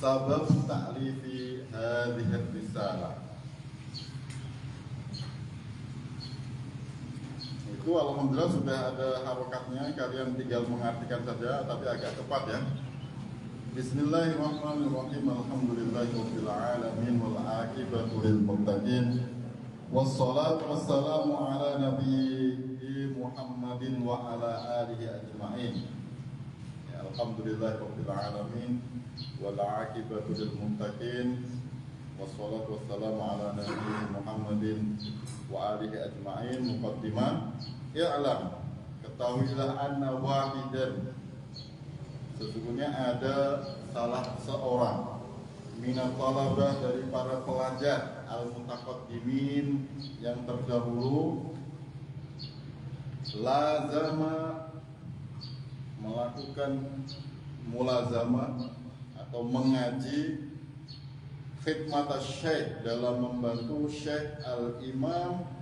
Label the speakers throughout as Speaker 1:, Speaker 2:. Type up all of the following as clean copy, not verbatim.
Speaker 1: sabab ta'lifi hadhihi risalah. Itu alhamdulillah sudah ada harokatnya, kalian tinggal mengartikan saja, tapi agak cepat ya. Bismillahirrahmanirrahim. Alhamdulillahirabbil alamin wal aqibatu lil muttaqin. Wassalatu wassalamu ala nabiyyi Muhammadin wa ala alihi ajma'in. Ya, alhamdulillahirabbil alamin wal aqibatu lil muttaqin. Wassalatu wassalamu ala nabiyyi Muhammadin wa alihi ajma'in. Muqaddimah. I'lam, ketahuilah anna wahidan, sesungguhnya ada salah seorang minat talabah dari para pelajar al-mutaqaddimin yang terdahulu, lazama, melakukan mulazamah atau mengaji khidmat syekh, dalam membantu Syekh al-Imam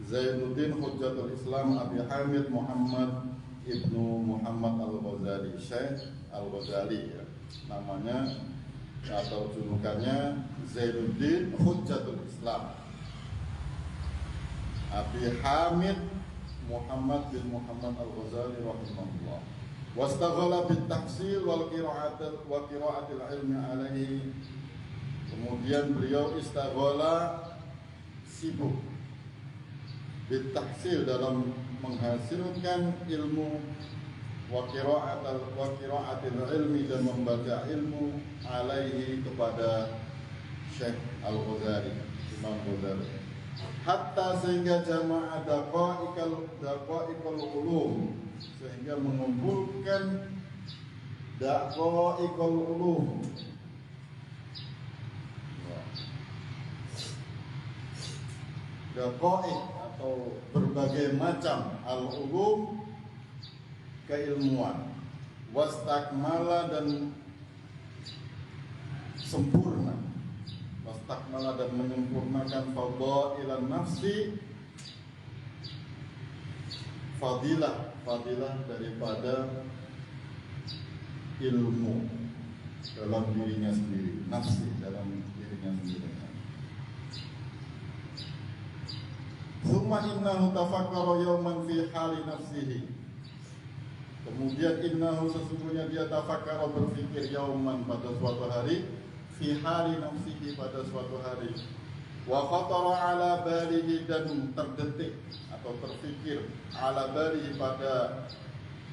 Speaker 1: Zainuddin Hujjatul Islam Abi Hamid Muhammad Ibnu Muhammad Al-Ghazali. Syekh Al-Ghazali ya, namanya atau julukannya Zainuddin Hujjatul Islam Abi Hamid Muhammad bin Muhammad Al-Ghazali rahimahullah. Wastaghala bit tahsil wal qira'atil ilmi alaihi. Kemudian beliau istaghala, sibuk, bit tahsil, dalam menghasilkan ilmu, wa qira'atil ilmi, dan membaca ilmu, alaihi, kepada Syekh Al-Ghazali, Imam Ghazali, hatta sehingga jama'a daqaiqul ulum, sehingga mengumpulkan daqaiqul ulum, daqaiq atau berbagai macam al-ulum, keilmuan, wastakmala, dan sempurna, wastakmala, dan menyempurnakan fadailan nafsi, fadilah daripada ilmu dalam dirinya sendiri, nafsi dalam dirinya sendiri. Summa innahu tafakkara yawman fi hali nafsihi. Kemudian innahu, sesungguhnya dia tafakkara, berfikir, yawman, pada suatu hari, fi hali nafsihi, pada suatu hari, wa khatara ala balihi, dan terdetik atau terfikir, ala balihi, pada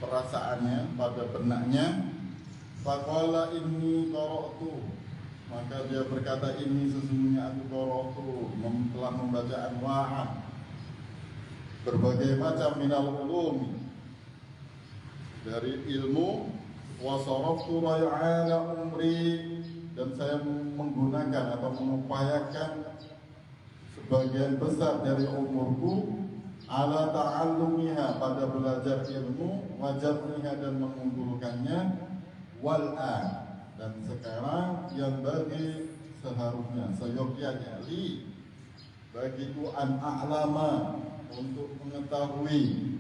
Speaker 1: perasaannya, pada benaknya, faqala inni qara'tu, maka dia berkata, ini sesungguhnya aku qara'tu, telah membaca anwa'an, berbagai macam minal ulumi, dari ilmu, wa saraftu ray'ana umri, dan saya menggunakan atau mengupayakan sebagian besar dari umurku, ala ta'allumiha, pada belajar ilmu, wa jam'iha, dan mengumpulkannya, wal'an, dan sekarang yang bagi seharusnya, seyogyanya, li, bagiku, an a'lama, untuk mengetahui,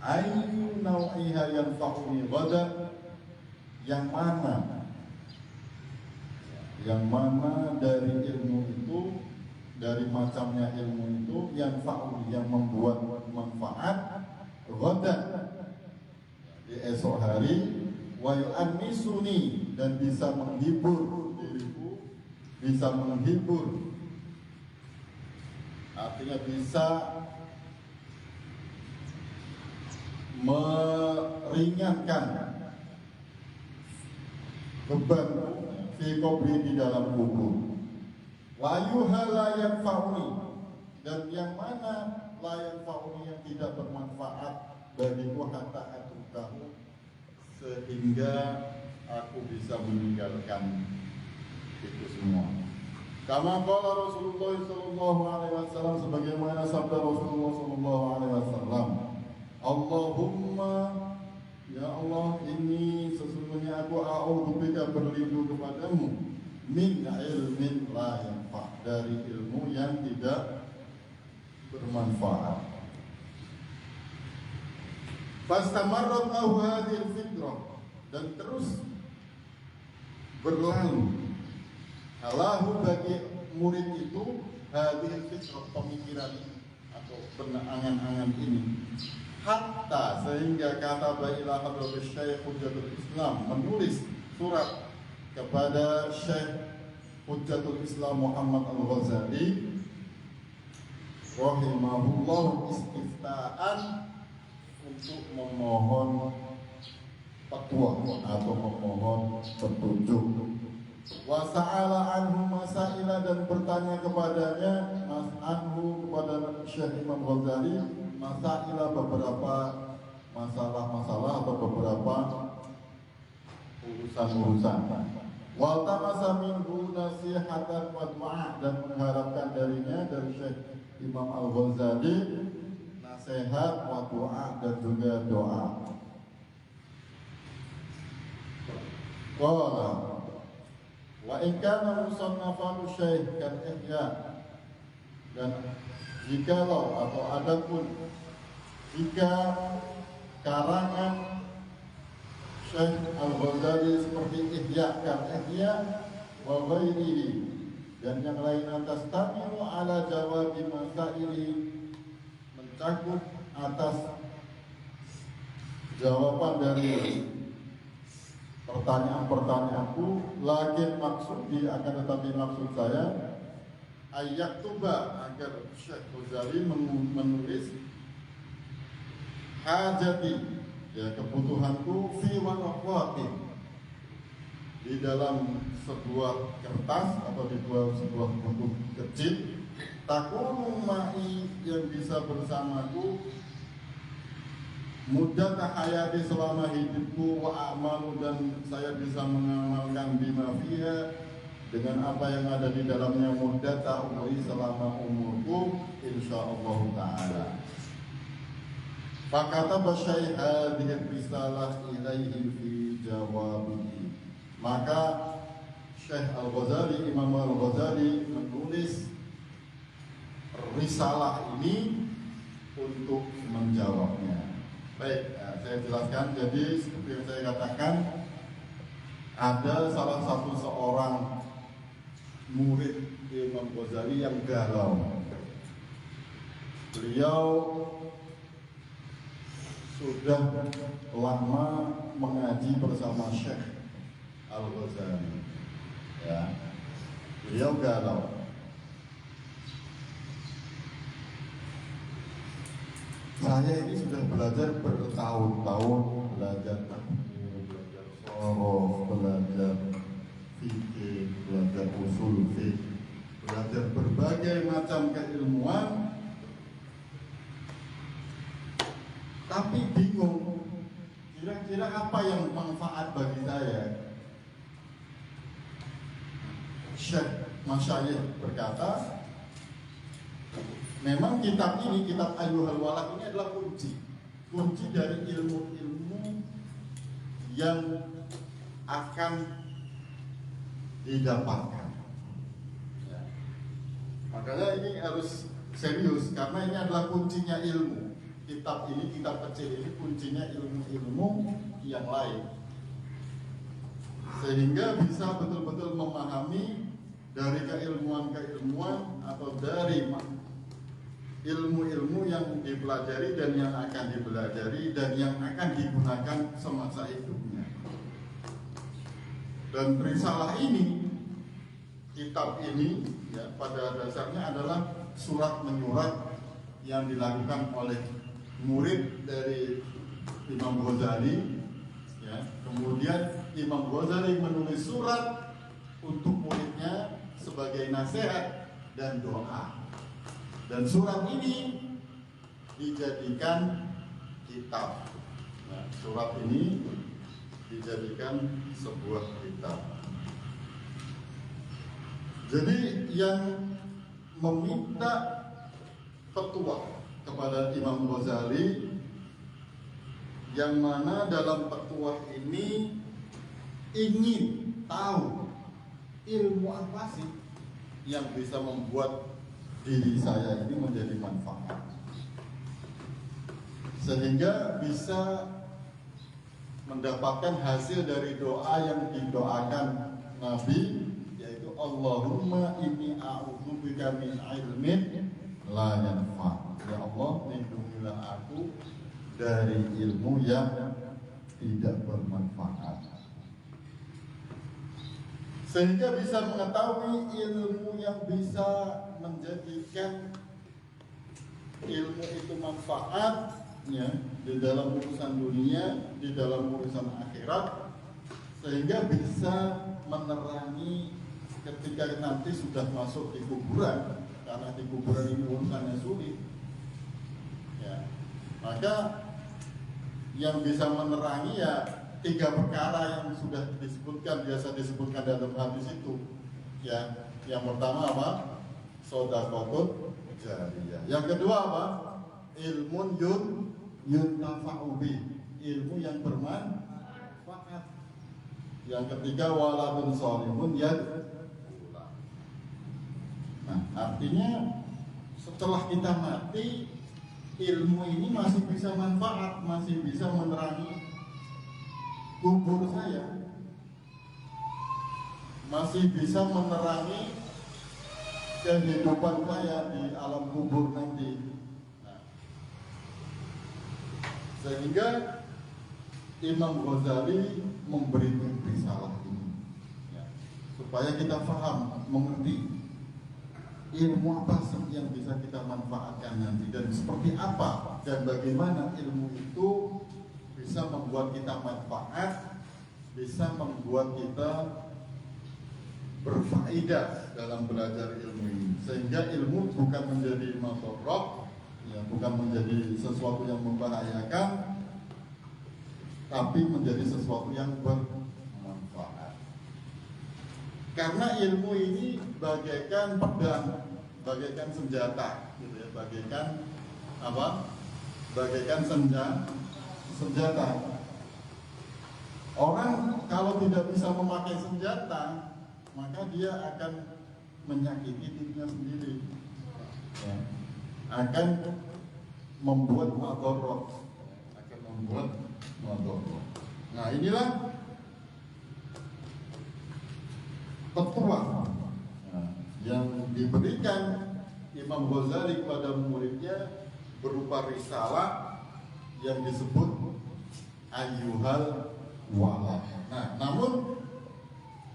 Speaker 1: ayyu nau'iha yanfa'uni ghadan, yang mana dari ilmu itu, dari macamnya ilmu itu, yanfa'uni, yang membuat manfaat, ghadan, di esok hari, wa yu'annisuni, dan bisa menghibur diriku, bisa menghibur, artinya bisa meringankan beban fi qabri, di dalam kubur. Wa yuha la yanfa'uni, dan yang mana la yanfa'uni, yang tidak bermanfaat bagiku, hatta atrukahu, sehingga aku bisa meninggalkan itu semua. Kama qala Rasulullah sallallahu alaihi wasallam, sebagaimana sabda Rasulullah sallallahu alaihi wasallam, Allahumma, ya Allah, ini sesungguhnya aku a'udzubika, berlindung kepadamu, min ilmin la yanfa, dari ilmu yang tidak bermanfaat. Fastamarrat lahu hadhil fitrah, dan terus berlalu. Alahu bagi murid itu hadir fitrah pemikiran atau berangan-angan ini. Hatta sehingga kata ila hadratus Syekh Hujjatul Islam menulis surat kepada Syekh Hujjatul Islam Muhammad Al-Ghazali rahimahullah istiftaan untuk memohon fatwa atau memohon petunjuk. Wa sa'ala anhu masaila dan bertanya kepadanya kepada Syekh Imam Ghazali masaila beberapa masalah-masalah atau beberapa urusan-urusan. Wa tamasa minhu nasihatan wa du'a dan mengharapkan darinya dari Syekh Imam Al-Ghazali nasihat wa du'a dan juga doa. Qala wa in kana musannafan Syekh kan ihya dan jikalau atau adapun jika karangan Syekh Al-Ghazali seperti ihya kan ihya wa ghairihi dan yang lain atas tamilu ala jawabi masaili mencakup atas jawaban dari pertanyaan-pertanyaanku lagi maksudi akan tetapi maksud saya ayat tuba agar Syekh Ghazali menulis hajati ya kebutuhanku fi waraqatin di dalam sebuah kertas atau di dalam sebuah buku kecil takunu ma'i yang bisa bersamaku mudah hayati selama hidupku wa amalu dan saya bisa mengamalkan bima fiha dengan apa yang ada di dalamnya mudah umri selama umurku insyaallah taala. Fakata Syekh hadhihi risalah ilaihi fi jawabihi. Maka Syekh Al-Ghazali, Imam Al-Ghazali menulis risalah ini untuk menjawabnya. Baik, saya jelaskan. Jadi seperti yang saya katakan, ada salah satu seorang murid Imam Ghazali yang galau. Beliau sudah lama mengaji bersama Syekh Al-Ghazali. Ya, beliau galau. Saya ini sudah belajar bertahun-tahun, belajar takmir, belajar shorof, belajar fikih, belajar usul fikih, belajar berbagai macam keilmuan, tapi bingung kira-kira apa yang manfaat bagi saya. Syekh Masyayikh berkata, memang kitab ini, kitab Ayyuhal Walad ini adalah kunci dari ilmu-ilmu yang akan didapatkan. Ya. Makanya ini harus serius karena ini adalah kuncinya ilmu. Kitab ini, kitab kecil ini kuncinya ilmu-ilmu yang lain, sehingga bisa betul-betul memahami dari keilmuan-keilmuan atau dari ilmu-ilmu yang dipelajari dan yang akan dipelajari dan yang akan digunakan semasa hidupnya. Dan risalah ini, kitab ini ya, pada dasarnya adalah surat menyurat yang dilakukan oleh murid dari Imam Ghazali ya. Kemudian Imam Ghazali menulis surat untuk muridnya sebagai nasihat dan doa. Dan surat ini dijadikan kitab. Nah, surat ini dijadikan sebuah kitab. Jadi yang meminta fatwa kepada Imam Ghazali, yang mana dalam fatwa ini ingin tahu ilmu apa sih yang bisa membuat diri saya ini menjadi manfaat, sehingga bisa mendapatkan hasil dari doa yang didoakan Nabi, yaitu Allahumma inni a'udzubika min ilmin la yanfa. Ya Allah, lindungilah aku dari ilmu yang tidak bermanfaat, sehingga bisa mengetahui ilmu yang bisa menjadikan ilmu itu manfaatnya di dalam urusan dunia, di dalam urusan akhirat, sehingga bisa menerangi ketika nanti sudah masuk di kuburan, karena di kuburan ini urusannya sulit ya. Maka yang bisa menerangi ya 3 perkara yang sudah disebutkan, biasa disebutkan dalam hadis itu ya. Yang pertama apa? Shadaqatun jariyah. Yang kedua apa? Ilmun yuntafa'u bi, ilmu yang bermanfaat. Yang ketiga waladun sholihun yad'ulah. Nah, artinya setelah kita mati, ilmu ini masih bisa manfaat, masih bisa menerangi kubur saya, masih bisa menerangi kehidupan saya di alam kubur nanti. Nah, sehingga Imam Ghazali memberi risalah ini ya, supaya kita paham, mengerti ilmu apa sih yang bisa kita manfaatkan nanti, dan seperti apa dan bagaimana ilmu itu bisa membuat kita manfaat, bisa membuat kita berfaedah dalam belajar ilmu ini, sehingga ilmu bukan menjadi madharah ya, bukan menjadi sesuatu yang membahayakan, tapi menjadi sesuatu yang bermanfaat. Karena ilmu ini bagaikan pedang, bagaikan senjata, gitu ya, bagaikan apa? Bagaikan senjata. Orang kalau tidak bisa memakai senjata, maka dia akan menyakiti dirinya sendiri, ya. Akan membuat madharah, Nah, inilah petuah yang diberikan Imam Ghazali kepada muridnya berupa risalah yang disebut Ayyuhal Walad. Nah, namun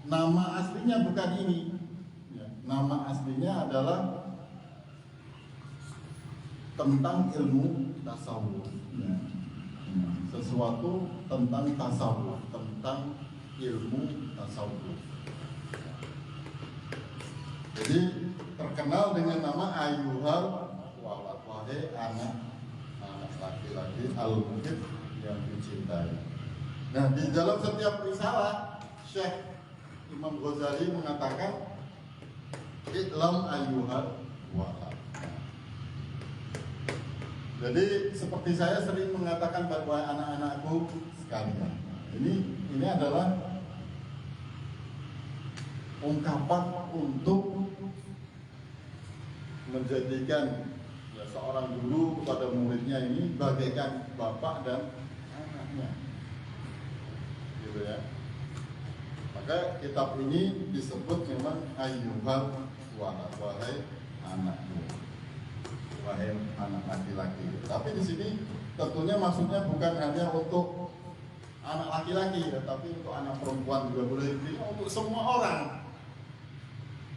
Speaker 1: nama aslinya bukan ini ya. Nama aslinya adalah tentang ilmu tasawuf ya. Sesuatu tentang tasawuf, tentang ilmu tasawuf. Jadi terkenal dengan nama Ayyuhal Walad, wahai anak laki-laki al-muhib yang dicintai. Nah, di dalam setiap risalah Syekh Imam Ghazali mengatakan I'lam Ayyuhal Walad. Jadi seperti saya sering mengatakan bahwa anak-anakku sekalian, ini adalah ungkapan untuk menjadikan ya, seorang guru kepada muridnya ini bagaikan bapak dan anaknya, gitu ya. Maka kitab ini disebut memang Ayyuhal Walad, wahai anakku, wahai anak laki-laki. Tapi di sini tentunya maksudnya bukan hanya untuk anak laki-laki, tetapi untuk anak perempuan juga boleh, untuk semua orang.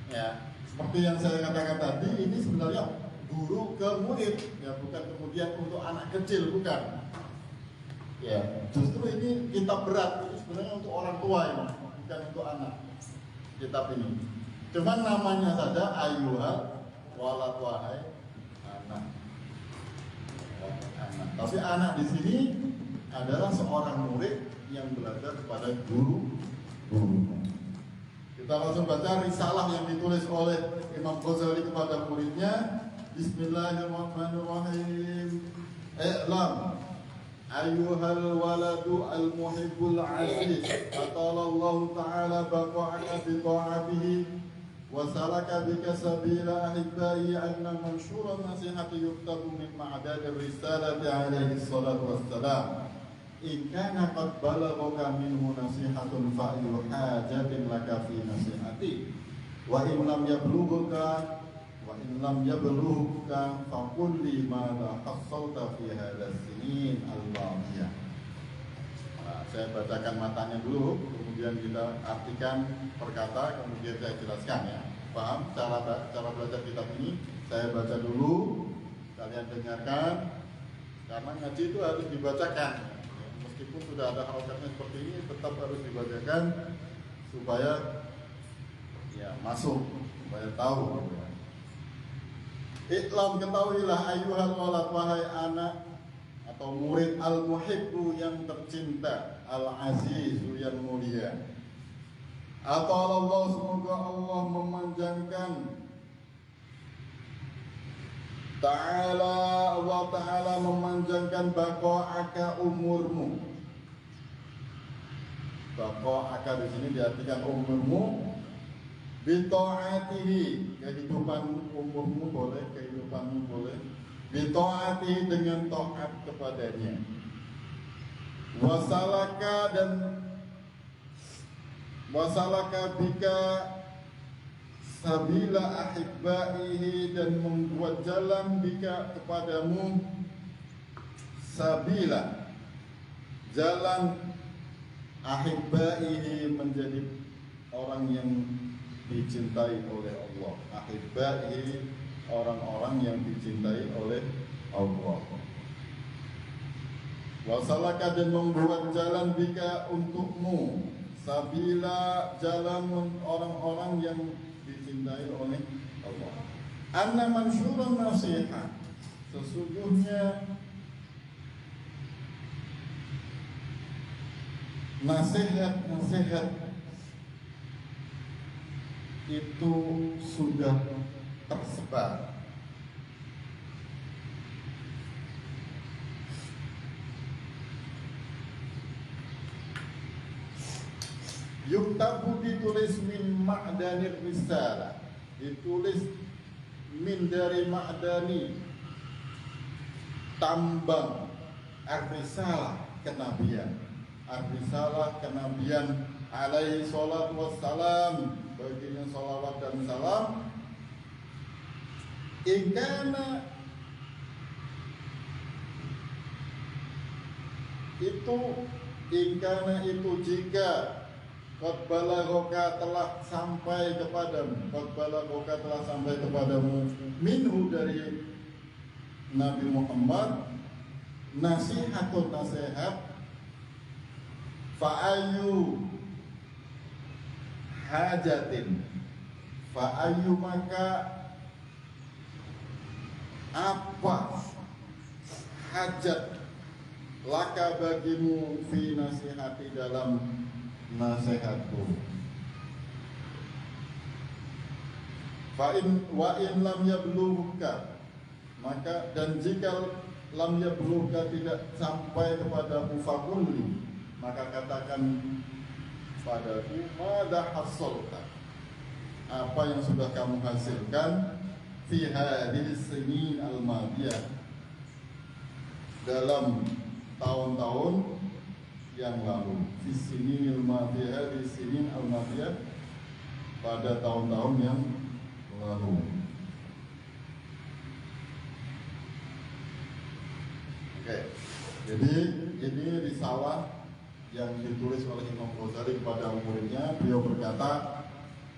Speaker 1: Ya, seperti yang saya katakan tadi, ini sebenarnya guru ke murid, ya bukan kemudian untuk anak kecil, bukan. Ya, justru ini kitab berat, ini sebenarnya untuk orang tua ini, bukan untuk anak. Kitab ini, cuman namanya saja Ayyuhal Walad, wahai anak. Tapi anak di sini adalah seorang murid yang belajar kepada guru-gurunya. Kita langsung baca risalah yang ditulis oleh Imam Ghazali kepada muridnya. Bismillahirrahmanirrahim. I'lam ayyuhal waladu al-muhibbul aziz, atalallahu ta'ala baqa'aka bi ta'atihi wa salaka bika sabila ahibbai, anna mansyura nasihati yuktabu min ma'adadir risalati alaihi salatu wassalam. in kana qad balagha minhu nasihatun fa hajatin laka fi nasihati wa in lam yablughuka fa qul li ma hassalta fi hadha sinin al-madiyah. Nah, saya bacakan matanya dulu, kemudian kita artikan perkata, kemudian saya jelaskan ya. Paham cara belajar kitab ini? Saya baca dulu, kalian dengarkan, karena ngaji itu harus dibacakan. Meskipun sudah ada harokatnya seperti ini, tetap harus dibacakan supaya ya masuk, supaya tahu. Iklam, ketahuilah ayyuhal walad, wahai anak atau murid, al-muhibbu yang tercinta, al-azizu yang mulia. Atau Allah, semoga Allah memanjangkan Allah Ta'ala memanjangkan baqa'aka, umurmu. Baqa'aka di sini diartikan umurmu. Bita'atihi, kehidupan umurmu boleh, kehidupanmu boleh. Bita'atihi, dengan taat kepadanya. Wasalaka bika sabila ahibbaihi, dan membuat jalan bika kepadamu sabila, jalan ahibbaihi, menjadi orang yang dicintai oleh Allah. Ahibbaihi, orang-orang yang dicintai oleh Allah. Wasalaka, dan membuat jalan bika untukmu sabila, jalan orang-orang yang dicintai oleh Allah. Anna mansyurun nasihat, sesungguhnya nasihat itu sudah tersebar. Yuktabu, ditulis, min ma'danir risalah, ditulis min dari ma'dani, tambang, ar-risalah, kenabian, ar-risalah, kenabian, alaihi salatu wassalam, baginya salawat dan salam. Ingkana, itu jika qad balaghoka, telah sampai kepadamu, qad balaghoka, telah sampai kepadamu, minhu, dari Nabi Muhammad, nasihatun, nasihat, fa'ayu hajatin, fa'ayu, maka apa, hajat, laka, bagimu, fi nasihati, dalam nasihatku. Wa in lam yablughuka, maka, dan jika lam yablughuka, tidak sampai kepadamu, fakulli, maka katakan padaku, madza hasalta, apa yang sudah kamu hasilkan, fi hadhihi sinin al-madiyah, dalam tahun-tahun yang lalu, fi sinin al-madiyah, di sinin al-madiyah, pada tahun-tahun yang lalu. Oke, jadi ini risalah yang ditulis oleh Imam Ghazali kepada muridnya. Beliau berkata,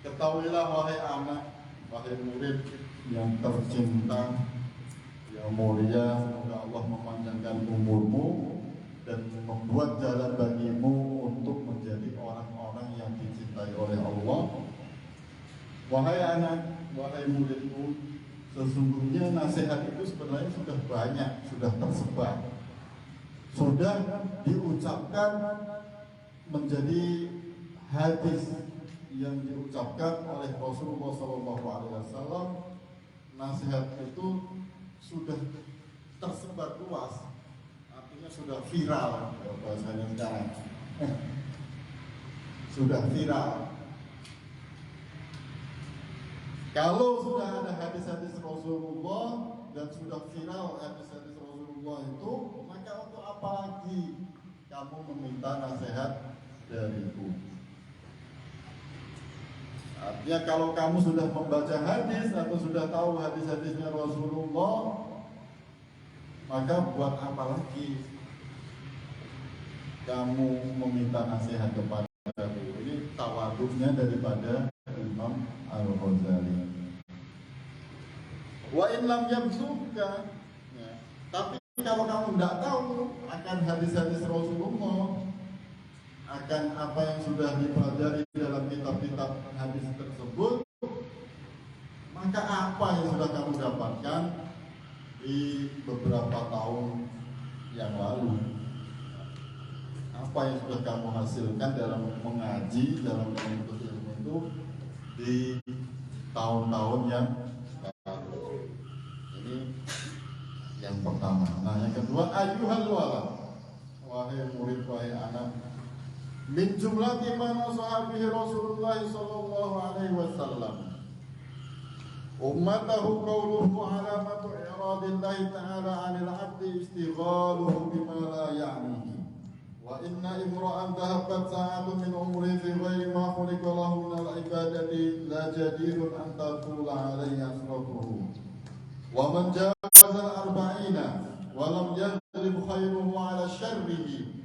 Speaker 1: ketahuilah wahai anak, wahai murid yang tercinta, yang mulia, semoga Allah memanjangkan umurmu dan membuat jalan bagimu untuk menjadi orang-orang yang dicintai oleh Allah. Wahai anak, wahai muridku, sesungguhnya nasihat itu sebenarnya sudah banyak, sudah tersebar, sudah diucapkan menjadi hadis yang diucapkan oleh Rasulullah SAW. Nasihat itu sudah tersebar luas, artinya sudah viral, bahasanya sekarang. Sudah viral. Kalau sudah ada hadis-hadis Rasulullah dan sudah viral hadis-hadis Rasulullah itu, maka untuk apa lagi kamu meminta nasihat dariku. Artinya kalau kamu sudah membaca hadis atau sudah tahu hadis-hadisnya Rasulullah, maka buat apa lagi kamu meminta nasihat kepadaku? Ini tawaduknya daripada Imam Al-Ghazali. Wa in lam yabzuka, ya. Tapi kalau kamu tidak tahu akan hadis-hadis Rasulullah, akan apa yang sudah dipelajari dalam kitab-kitab hadis tersebut, maka apa yang sudah kamu dapatkan di beberapa tahun yang lalu, apa yang sudah kamu hasilkan dalam mengaji, dalam menuntut ilmu itu di tahun-tahun yang lalu. Ini yang pertama. Nah, yang kedua, ayyuhal walad, wahai murid, wahai anak, min jumlati mana sahabihi Rasulullah sallallahu alaihi wasallam ummatahu qawluhu alamatu iradillahi ta'ala 'anil 'abdi istighaluhu bima la ya'nihi wa inna imra'an dhahabat sa'atun min umri fi ghairi ma khuliqa lahu min al-ibadati la jadirun an tatula 'alaihi asratuhu wa man jawaza al-arba'ina wa lam yaghlib khairuhu 'ala syarrihi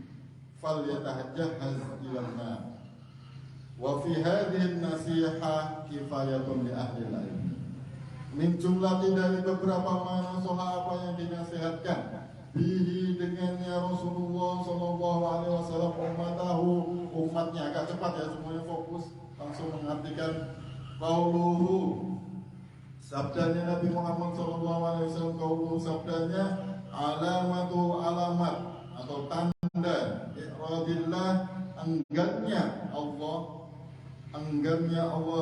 Speaker 1: falyatahajjaz ila an-nar wa fi hadhihi an-nasihah kifayatun li ahli al-ilm. Min jumlati, dari beberapa mana sahabat yang dinasihatkan bihi dengannya Rasulullah sallallahu alaihi wasallam ummatahu, umatnya. Agak cepat ya, semuanya fokus langsung mengartikan qauluhu, sabdanya Nabi Muhammad sallallahu alaihi wasallam. Qauluhu, sabdanya, alamatu, alamat atau tanda iradillah, enggannya Allah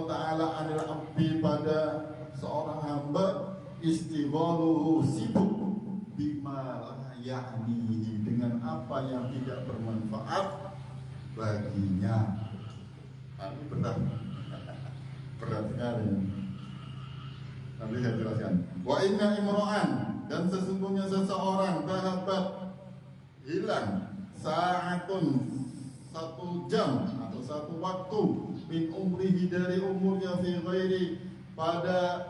Speaker 1: Ta'ala 'anil 'abdi, pada seorang hamba, istighaluhu, sibuk, bima la ya'nihi, dengan apa yang tidak bermanfaat baginya. Ini berat sekali. Nanti saya jelaskan. Wa inna imra'an, dan sesungguhnya seseorang, dhahabat, hilang, sa'atun, 1 jam atau 1 waktu, min umrihi, dari umurnya, fi ghairi, pada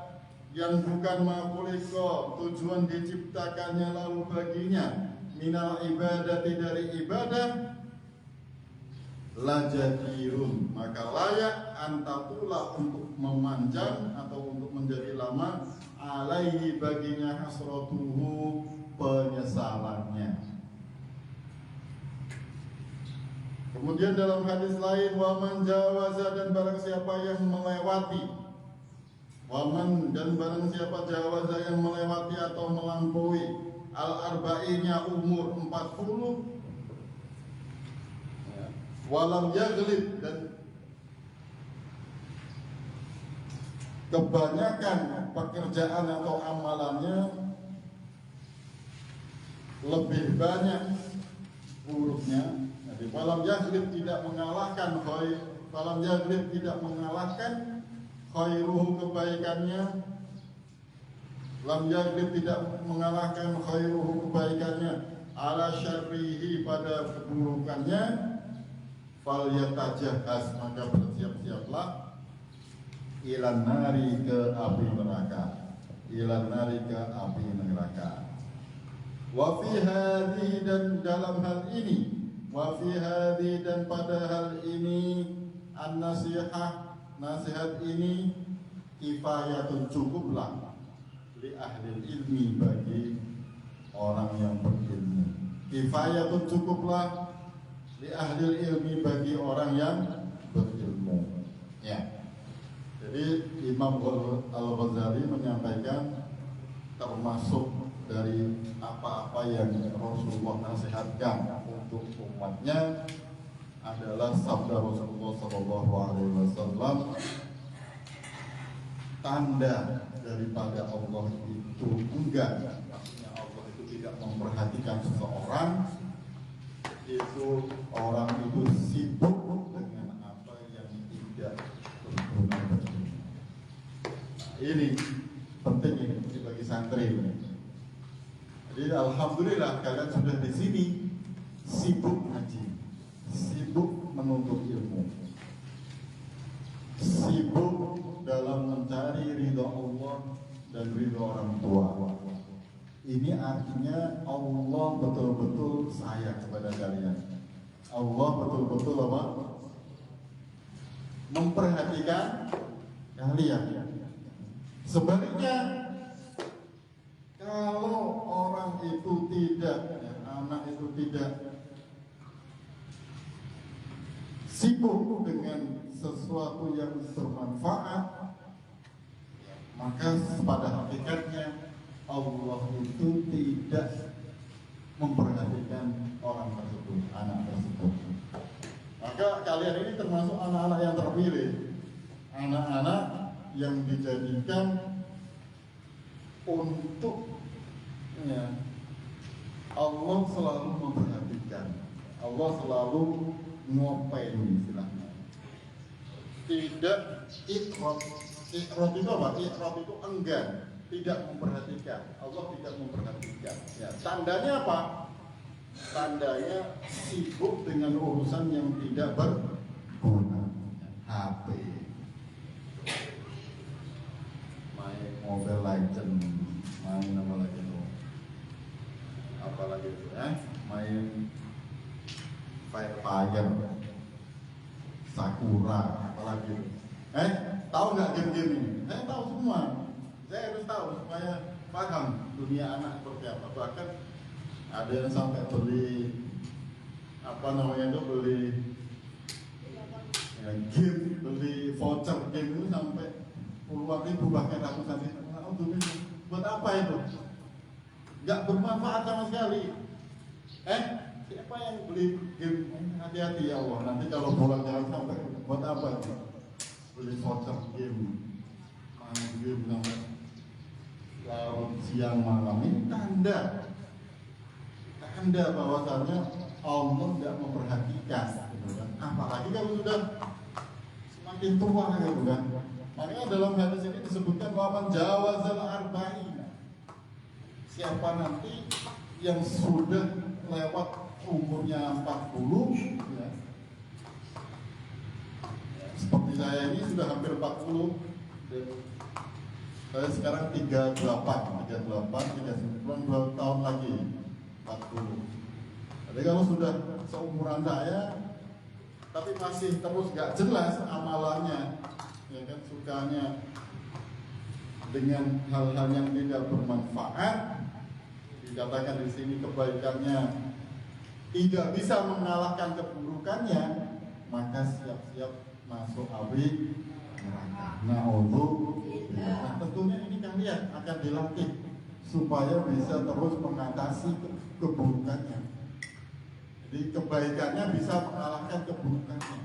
Speaker 1: yang bukan makuliko, tujuan diciptakannya lalu baginya, minal ibadati, dari ibadah, lajadirun, maka layak, antatula, untuk memanjang atau untuk menjadi lama, alaihi, baginya, hasratuhu, penyesalannya. Kemudian dalam hadis lain, waman jawaza, dan barang siapa yang melewati, waman, dan barang siapa jawaza, yang melewati atau melampaui, al-arba'innya, umur 40, walam yaghlib, dan kebanyakan pekerjaan atau amalannya lebih banyak buruknya. Jadi walam yaghlib, tidak mengalahkan walam yaghlib, tidak mengalahkan khairuhu, kebaikannya, lam yaghlib, tidak mengalahkan khairuhu, kebaikannya, ala syarrihi, pada keburukannya, fal yatajahhaz, maka bersiap-siaplah, ilan nari, ke api neraka, ilan nari, ke api neraka. Wa fi hadhi, dan dalam hal ini, wa fi hadhi, dan pada hal ini, an-nasihah, nasihat ini, kifayatun, cukuplah, li ahli ilmi, bagi orang yang berilmu. Kifayatun, cukuplah, li ahli ilmi, bagi orang yang berilmu. Ya. Jadi Imam Al-Ghazali menyampaikan termasuk dari apa-apa yang Rasulullah nasihatkan untuk umatnya adalah sabda Rasulullah SAW, tanda daripada Allah itu enggak, maksudnya Allah itu tidak memperhatikan seseorang, itu orang itu sibuk dengan apa yang tidak berguna baginya. Ini penting, ini bagi santri. Jadi alhamdulillah kalian sudah di sini, sibuk ngaji. sibuk menuntut ilmu, sibuk dalam mencari ridho Allah dan ridho orang tua. Ini artinya Allah betul-betul sayang kepada kalian. Allah betul-betul apa? Memperhatikan kalian. Sebaliknya, kalau orang itu tidak, anak itu tidak sibuk dengan sesuatu yang bermanfaat, maka pada hakikatnya Allah itu tidak memperhatikan orang tersebut, anak tersebut. Maka kalian ini termasuk anak-anak yang terpilih, anak-anak yang dijadikan untuk Allah selalu memperhatikan, Allah selalu ngopeni istilahnya. Tidak ikrot. Ikrot itu apa? Ikrot itu enggan, tidak memperhatikan. Allah tidak memperhatikan. Ya, tandanya apa? Tandanya sibuk dengan urusan yang tidak berguna. HP, main Mobile Legend, main apa lagi itu? Apa lagi itu? Main Fire, Sakura, apa lagi itu? Tahu nggak game-game ini? Saya tahu semua. Saya harus tahu supaya paham dunia anak seperti apa. Bahkan ada yang sampai beli apa namanya itu, beli game, beli voucher game itu sampai puluhan ribu bahkan ratusan ribu. Buat apa itu? Nggak bermanfaat sama sekali. Siapa yang beli game? Hati-hati ya Allah. Nanti kalau pulang jangan sampai buat apa itu? Beli voucher game, main game sampai larut siang malam. Ini tanda bahwasannya Allah tidak memperhatikan, gitu kan? Apalagi kalau sudah semakin tua, gitu kan? Makanya dalam hadis ini disebutkan bahwa jawazal arba'in, siapa nanti yang sudah lewat umurnya 40, ya, seperti saya ini sudah hampir 40, dan saya sekarang 38, 2 tahun lagi 40. Jadi kalau sudah seumuran saya, tapi masih terus gak jelas amalannya, ya kan, sukanya dengan hal-hal yang tidak bermanfaat, dikatakan di sini kebaikannya tidak bisa mengalahkan keburukannya, maka siap-siap masuk api neraka. Nah, tentunya ini kalian akan dilatih supaya bisa terus mengatasi keburukannya. Jadi kebaikannya bisa mengalahkan keburukannya.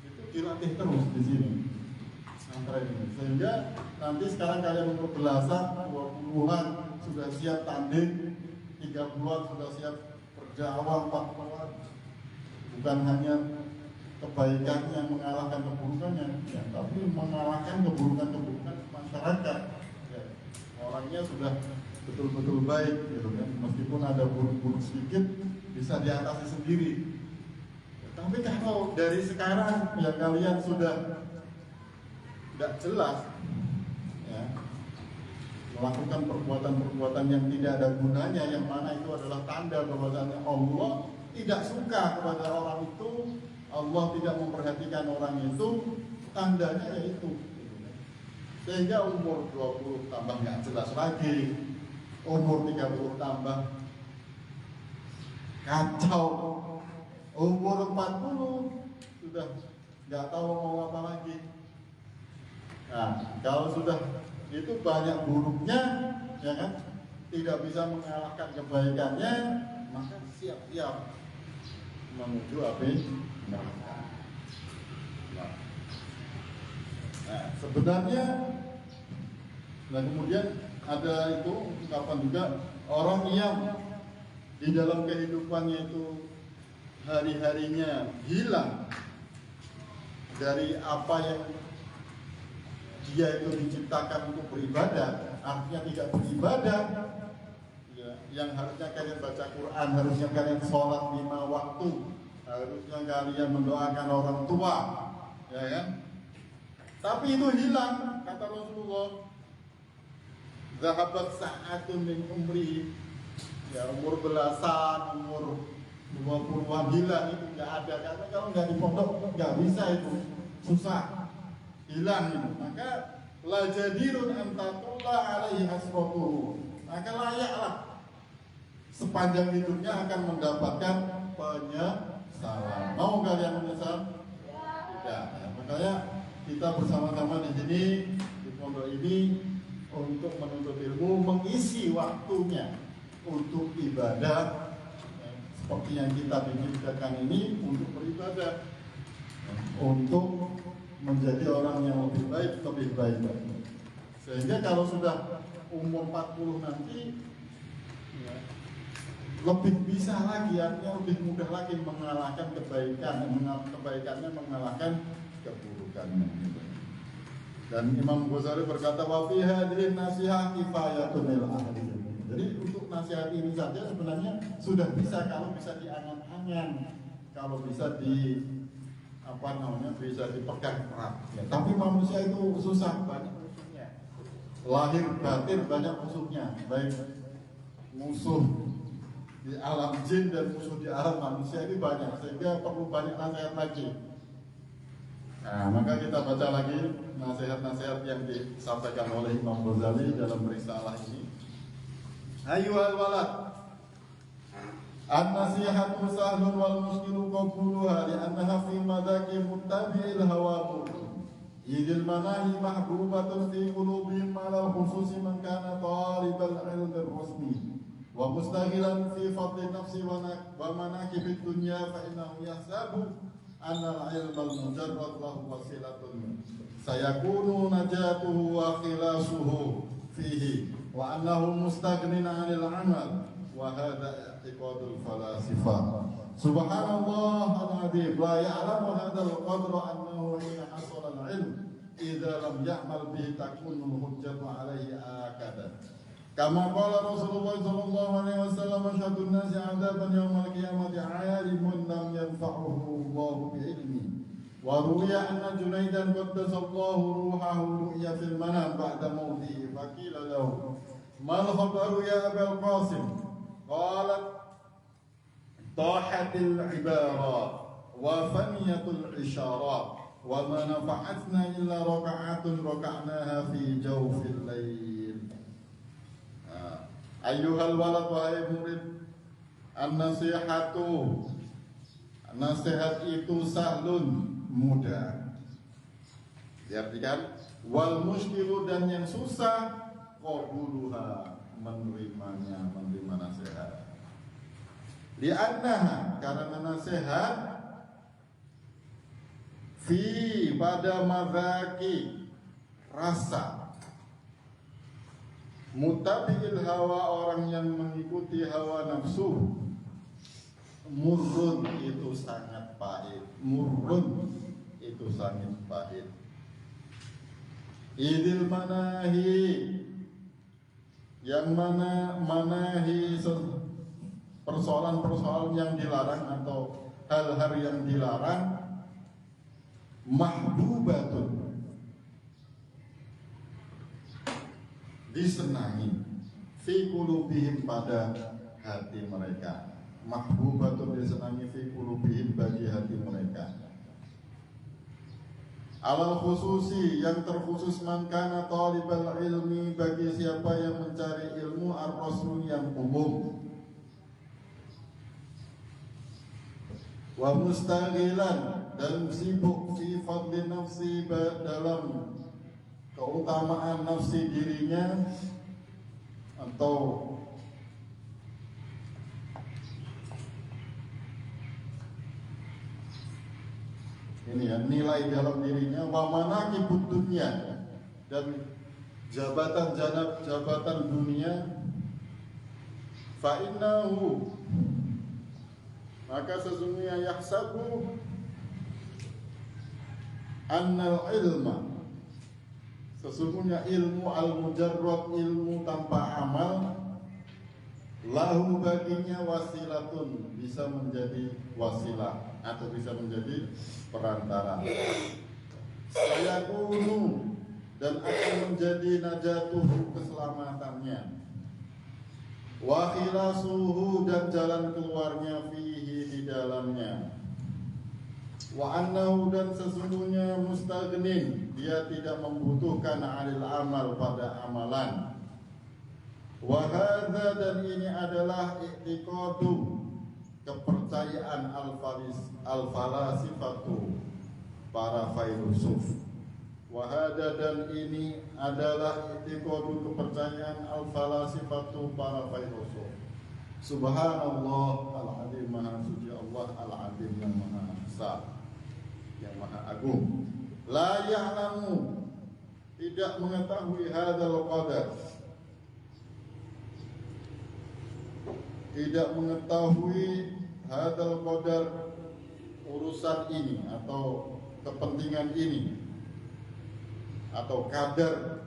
Speaker 1: Itu dilatih terus di sini. Sehingga nanti sekarang kalian umur belasan, 20-an sudah siap tanding, 30-an sudah siap berjawab, 40-an. Bukan hanya kebaikan yang mengalahkan keburukannya, ya, tapi mengalahkan keburukan-keburukan masyarakat. Ya, orangnya sudah betul-betul baik, gitu kan. Meskipun ada buruk-buruk sedikit, bisa diatasi sendiri. Ya, tapi kalau dari sekarang ya kalian sudah tidak jelas, ya, melakukan perbuatan-perbuatan yang tidak ada gunanya, yang mana itu adalah tanda bahwasanya Allah tidak suka kepada orang itu, Allah tidak memperhatikan orang itu, tandanya yaitu. Sehingga umur 20 tambah nggak jelas lagi, umur 30 tambah kacau, umur 40 sudah nggak tahu mau apa lagi. Nah, kalau sudah itu banyak buruknya, ya kan, tidak bisa mengalahkan kebaikannya, maka siap-siap menuju api neraka. Nah, sebenarnya, nah kemudian ada itu ungkapan juga, orang yang di dalam kehidupannya itu hari-harinya hilang dari apa yang dia itu diciptakan untuk beribadah, artinya tidak beribadah, ya, yang harusnya kalian baca Quran, harusnya kalian sholat 5 waktu, harusnya kalian mendoakan orang tua, ya kan? Tapi itu hilang, kata Rasulullah. Zahabat sa'atun min umri, ya umur belasan, umur 20-an hilang itu nggak ada, karena kalau nggak di pondok nggak bisa itu, susah, hilang itu. Maka la jadirun antatullah alaihi asrotuhu, maka layaklah sepanjang hidupnya akan mendapatkan penyesalan. Mau kalian menyesal? Tidak. Ya, makanya kita bersama-sama di sini di pondok ini untuk menuntut ilmu, mengisi waktunya untuk ibadah, ya, seperti yang kita pikirkan ini, untuk beribadah, ya, untuk menjadi orang yang lebih baik. Sehingga kalau sudah umur 40 nanti, ya, lebih bisa lagi, artinya lebih mudah lagi mengalahkan kebaikannya mengalahkan keburukannya. Dan Imam Ghazali berkata, wa fi hadhihi nasihat kifayatun lil ahli. Jadi untuk nasihat ini saja sebenarnya sudah bisa kalau bisa diangan-angan, kalau bisa bisa dipegang erat. Ya, tapi manusia itu susah, banyak musuhnya. Lahir batin banyak musuhnya, baik musuh di alam jin dan musuh di alam manusia ini banyak, sehingga perlu banyak nasihat lagi. Nah, maka kita baca lagi nasihat-nasihat yang disampaikan oleh Imam Ghazali dalam risalah ini. Ayyuhal walad, an-nasihatu sahlun wal muskilu qabuluha li'annaha fi madaki muttabi'il hawa idil manahi mahbubatun fi qulubihim ala khususi man kana talibal ilmi ar-rasmi wa mustaghilan fi fadli nafsi wa manakibid dunya fa innahu yahsabu anna al-ilma al-mujarrad lahu wasilatun sayakunu najatuhu wa khilasuhu fihi wa annahu mustaghnin 'anil 'amal wa hadha i'tiqadul falasifah. Subhanallah al-'azim la ya'lamu hadzal qadra annahu hina hasala al-'ilm idza lam ya'mal bihi takunu hujjatu 'alaihi akada. Kama qala Rasulullah sallallahu alaihi wasallam, asyadun nasi 'adaban yaumal qiyamati 'alimun lam yanfa'uhu Allah bi'ilmi. Wa ruwiya anna Junaidan qaddasallahu ruhahu ru'ya fil manam ba'da mautihi faqila lahu mal khabaru ya Abul Qasim? Qalat tahatil ibarat wa faniyatul isyarat wa ma nafa'atna illa raka'atun raka'naha fi jawfil lail. Ayyuhal walad, wahai murid, an-nasihatu, nasihat itu sahlun, mudah. Diartikan wal muskilu, dan yang susah, qabuluha, menerimanya, menerima nasihat. Li'annaha, karena nasihat fi, pada madzaki, rasa, mutabi'il hawa, orang yang mengikuti hawa nafsu, murrun, itu sangat pahit. Murrun, itu sangat pahit. Idil manahi, yang mana manahi, persoalan-persoalan yang dilarang atau hal-hal yang dilarang, mahbubatun, disenangi, fi qulubihim, pada hati mereka. Mahbubatun, disenangi, fi qulubihim, bagi hati mereka. Alal khususi, yang terkhusus, man kana talibal ilmi, bagi siapa yang mencari ilmu, ar-rasmi, yang umum. Wa mustaghilan, dan sibuk, fi fadli nafsi, dalam keutamaan nafsi dirinya, atau ini ya, nilai dalam dirinya, wa manaqibud dunya, dan jabatan dunia, fa innahu, maka sesungguhnya, yahsabu annal ilma, sesungguhnya ilmu al-mujarrad, ilmu tanpa amal, lahu, baginya, wasilatun, bisa menjadi wasilah, atau bisa menjadi perantara. Sayakunu, dan akan menjadi najatuhu, keselamatannya, wa khilasuhu, dan jalan keluarnya, fihi, di dalamnya, wa annahu, dan sesungguhnya mustaghnin, dia tidak membutuhkan alil amal, pada amalan. Wa hadza, dan ini adalah i'tiqadu, kepercayaan al-falasifatu, para filosof. Wa hadza, dan ini adalah i'tiqadu, kepercayaan al-falasifatu, para filosof. Subhanallah al-azim, maha suci Allah, al-azim, yang maha besar, yang maha agung. La ya'lamu, tidak mengetahui hadzal qadar, tidak mengetahui hadzal qadar, urusan ini atau kepentingan ini atau kadar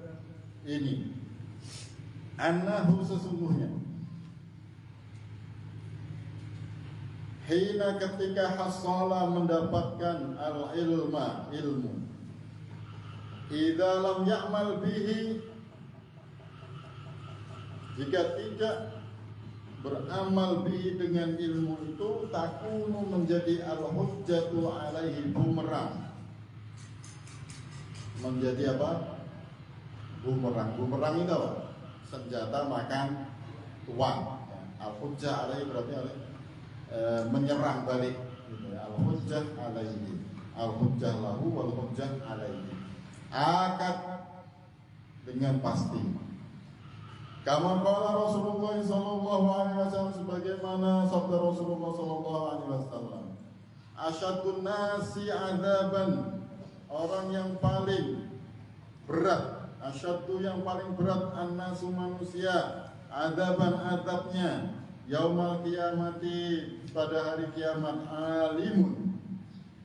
Speaker 1: ini, annahu, sesungguhnya, hina, ketika hasala, mendapatkan al-ilma, ilmu, idza lam ya'mal bihi, jika tidak beramal bihi, dengan ilmu itu, takunu, menjadi al-hujjatu alaihi, bumerang, menjadi apa? Bumerang. Bumerang itu apa? Senjata makan tuan. Al-hujjah alaihi berarti menyerang balik, gitu ya. Al-hujjah alaihi, al-hujjah lahu wal hujjah alaihi, akad dengan pasti. Kama qala Rasulullah sallallahu alaihi wasallam, sebagaimana sabda Rasulullah sallallahu alaihi wasallam, asyadun nasi adzaban, orang yang paling berat, asyaddu, yang paling berat, annasu, manusia, adzaban, azabnya, yaumal qiyamati, pada hari kiamat, alimun,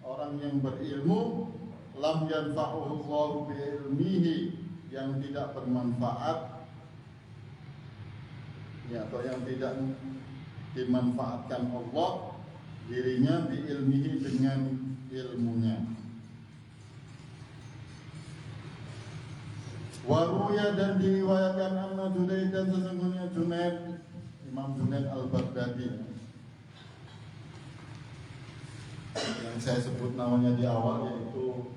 Speaker 1: orang yang berilmu, lam yanfa'uhu Allahu bi ilmihi, yang tidak bermanfaat, ya, atau yang tidak dimanfaatkan Allah dirinya, bi ilmihi, dengan ilmunya. Waruya, dan diriwayatkan, anna Junaid, dan sesungguhnya Junaid, Imam Junaid al-Baghdadi, yang saya sebut namanya di awal, yaitu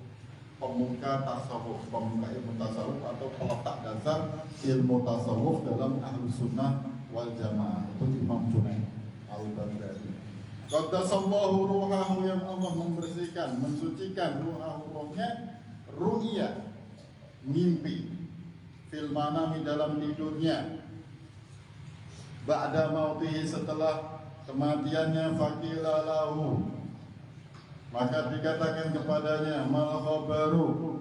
Speaker 1: pemuka tasawuf, pemuka ilmu tasawuf, atau peletak dasar ilmu tasawuf dalam Ahlus Sunnah wal Jamaah, itu Imam Junaid al-Baghdadi. Qaddasallahu ruhahu, yang Allah membersihkan, mensucikan ruhnya, ru'ya, mimpi, fil manami, dalam tidurnya, ba'da mautihi, setelah kematiannya, faqila lahu, maka dikatakan kepadanya, mal khabaru,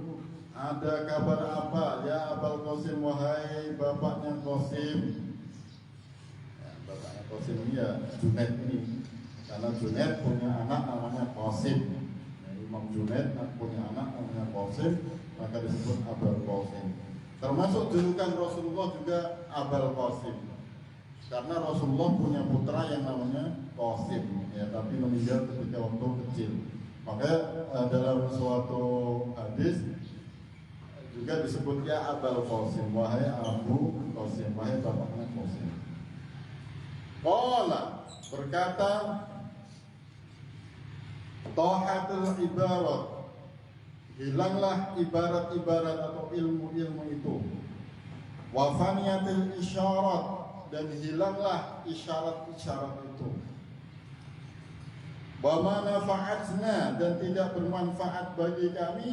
Speaker 1: ada kabar apa, ya Abul Qasim, wahai bapaknya Qasim. Ya, bapaknya Qasim ini ya Junaid ini, karena Junaid punya anak namanya Qasim. Ya, Imam Junaid punya anak namanya Qasim, maka disebut Abul Qasim. Termasuk julukan Rasulullah juga Abul Qasim, karena Rasulullah punya putra yang namanya Qasim, ya, tapi meninggal ketika waktu kecil. Maka dalam suatu hadis juga disebut, ya Abul Qasim, wahai Abu Qasim, wahai bapaknya Qasim. Qala, berkata, tahatul ibarat, hilanglah ibarat-ibarat atau ilmu-ilmu itu, wa faniyatil isyarat, dan hilanglah isyarat-isyarat itu, wa ma nafa'atna, dan tidak bermanfaat bagi kami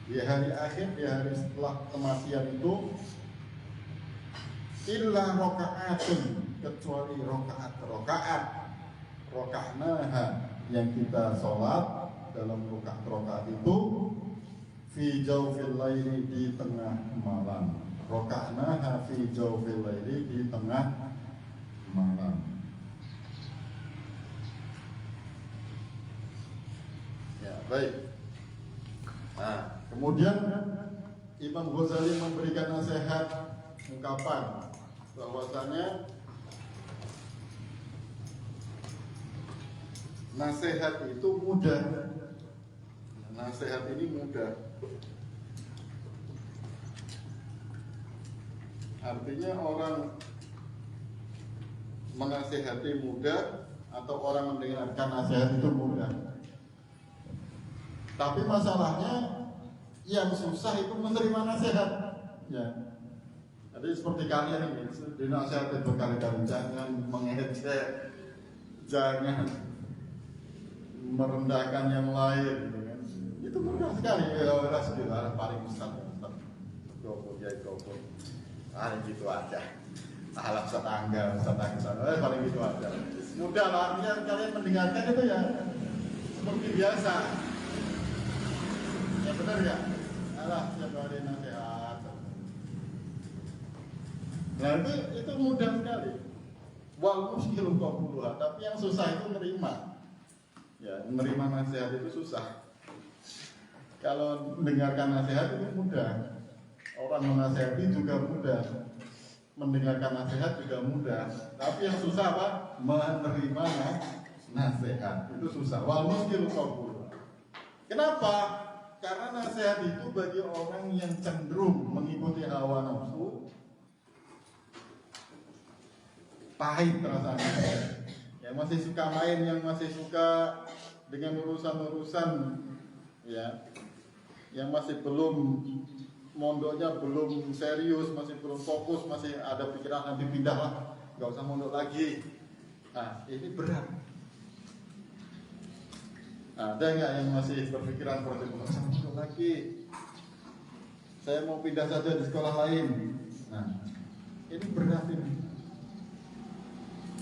Speaker 1: di hari akhir, di hari setelah kematian itu, illa rakaatun, kecuali rokaat roka'naha, yang kita sholat dalam rokaat itu, fi jawfil laili, di tengah malam, roka'naha fi jawfil laili, di tengah malam. Ya, baik. Nah, kemudian Imam Ghazali memberikan nasihat, ungkapan bahwasanya nasihat itu mudah. Nasihat ini mudah. Artinya orang menasehati mudah atau orang mendengarkan nasihat itu mudah. Tapi masalahnya yang susah itu menerima nasihat. Ya. Jadi seperti kalian ini, dinasehati berkali-kali, jangan mengejek, jangan merendahkan yang lain, gitu kan. Itu mudah sekali. Ya, sudah paling besar. Gopo, gitu aja. Salah setangga, paling gitu aja. Mudah lah, artinya kalian mendengarkan itu ya seperti biasa. Ya benar ya. Alah, tiap hari nasihat. Nah itu mudah sekali. Wal muskilun qabuluha, tapi yang susah itu menerima. Ya, menerima nasihat itu susah. Kalau mendengarkan nasihat itu mudah. Orang menasihati juga mudah. Mendengarkan nasihat juga mudah. Tapi yang susah apa? Menerima nasihat. Itu susah. Wal muskilun qabuluha. Kenapa? Karena nasihat itu bagi orang yang cenderung mengikuti hawa nafsu, pahit rasanya. Yang masih suka main, yang masih suka dengan urusan-urusan, ya, yang masih belum mondoknya belum serius, masih belum fokus, masih ada pikiran nanti pindah lah, nggak usah mondok lagi. Nah, ini berat. Ada nggak yang masih berpikiran seperti itu? Nggak usah mondok lagi. Saya mau pindah saja di sekolah lain. Nah, ini berat ini.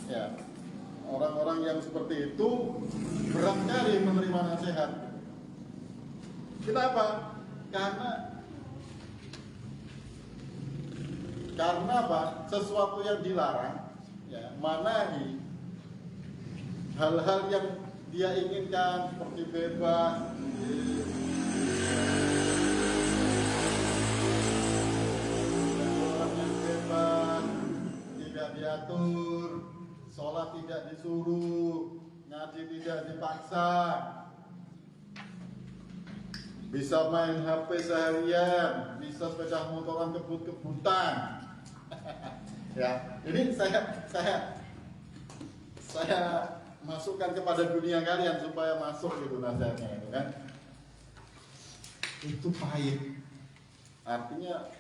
Speaker 1: Ya, orang-orang yang seperti itu berat sekali menerima nasihat. Kenapa? Karena apa? Sesuatu yang dilarang, ya, manahi, hal-hal yang dia inginkan seperti bebas, orang yang bebas, tidak diatur, sholat tidak disuruh, ngaji tidak dipaksa, bisa main HP seharian, bisa sepeda motoran kebut-kebutan. Ya, ini saya masukkan kepada dunia kalian supaya masuk gitu nasihatnya itu kan. Itu pahit. Artinya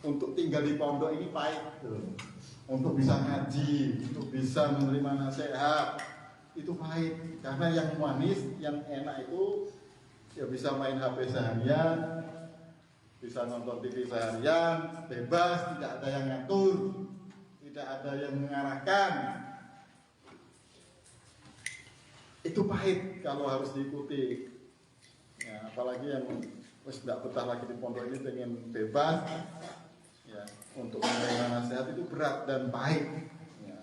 Speaker 1: untuk tinggal di pondok ini pahit gitu. Untuk bisa ngaji, untuk bisa menerima nasihat itu pahit. Karena yang manis, yang enak itu ya bisa main HP seharian, bisa nonton TV seharian, bebas, tidak ada yang ngatur, tidak ada yang mengarahkan. Itu pahit kalau harus diikuti. Ya, apalagi yang wis tidak betah lagi di pondok ini pengen bebas, ya, untuk menerima nasihat itu berat dan pahit. Ya.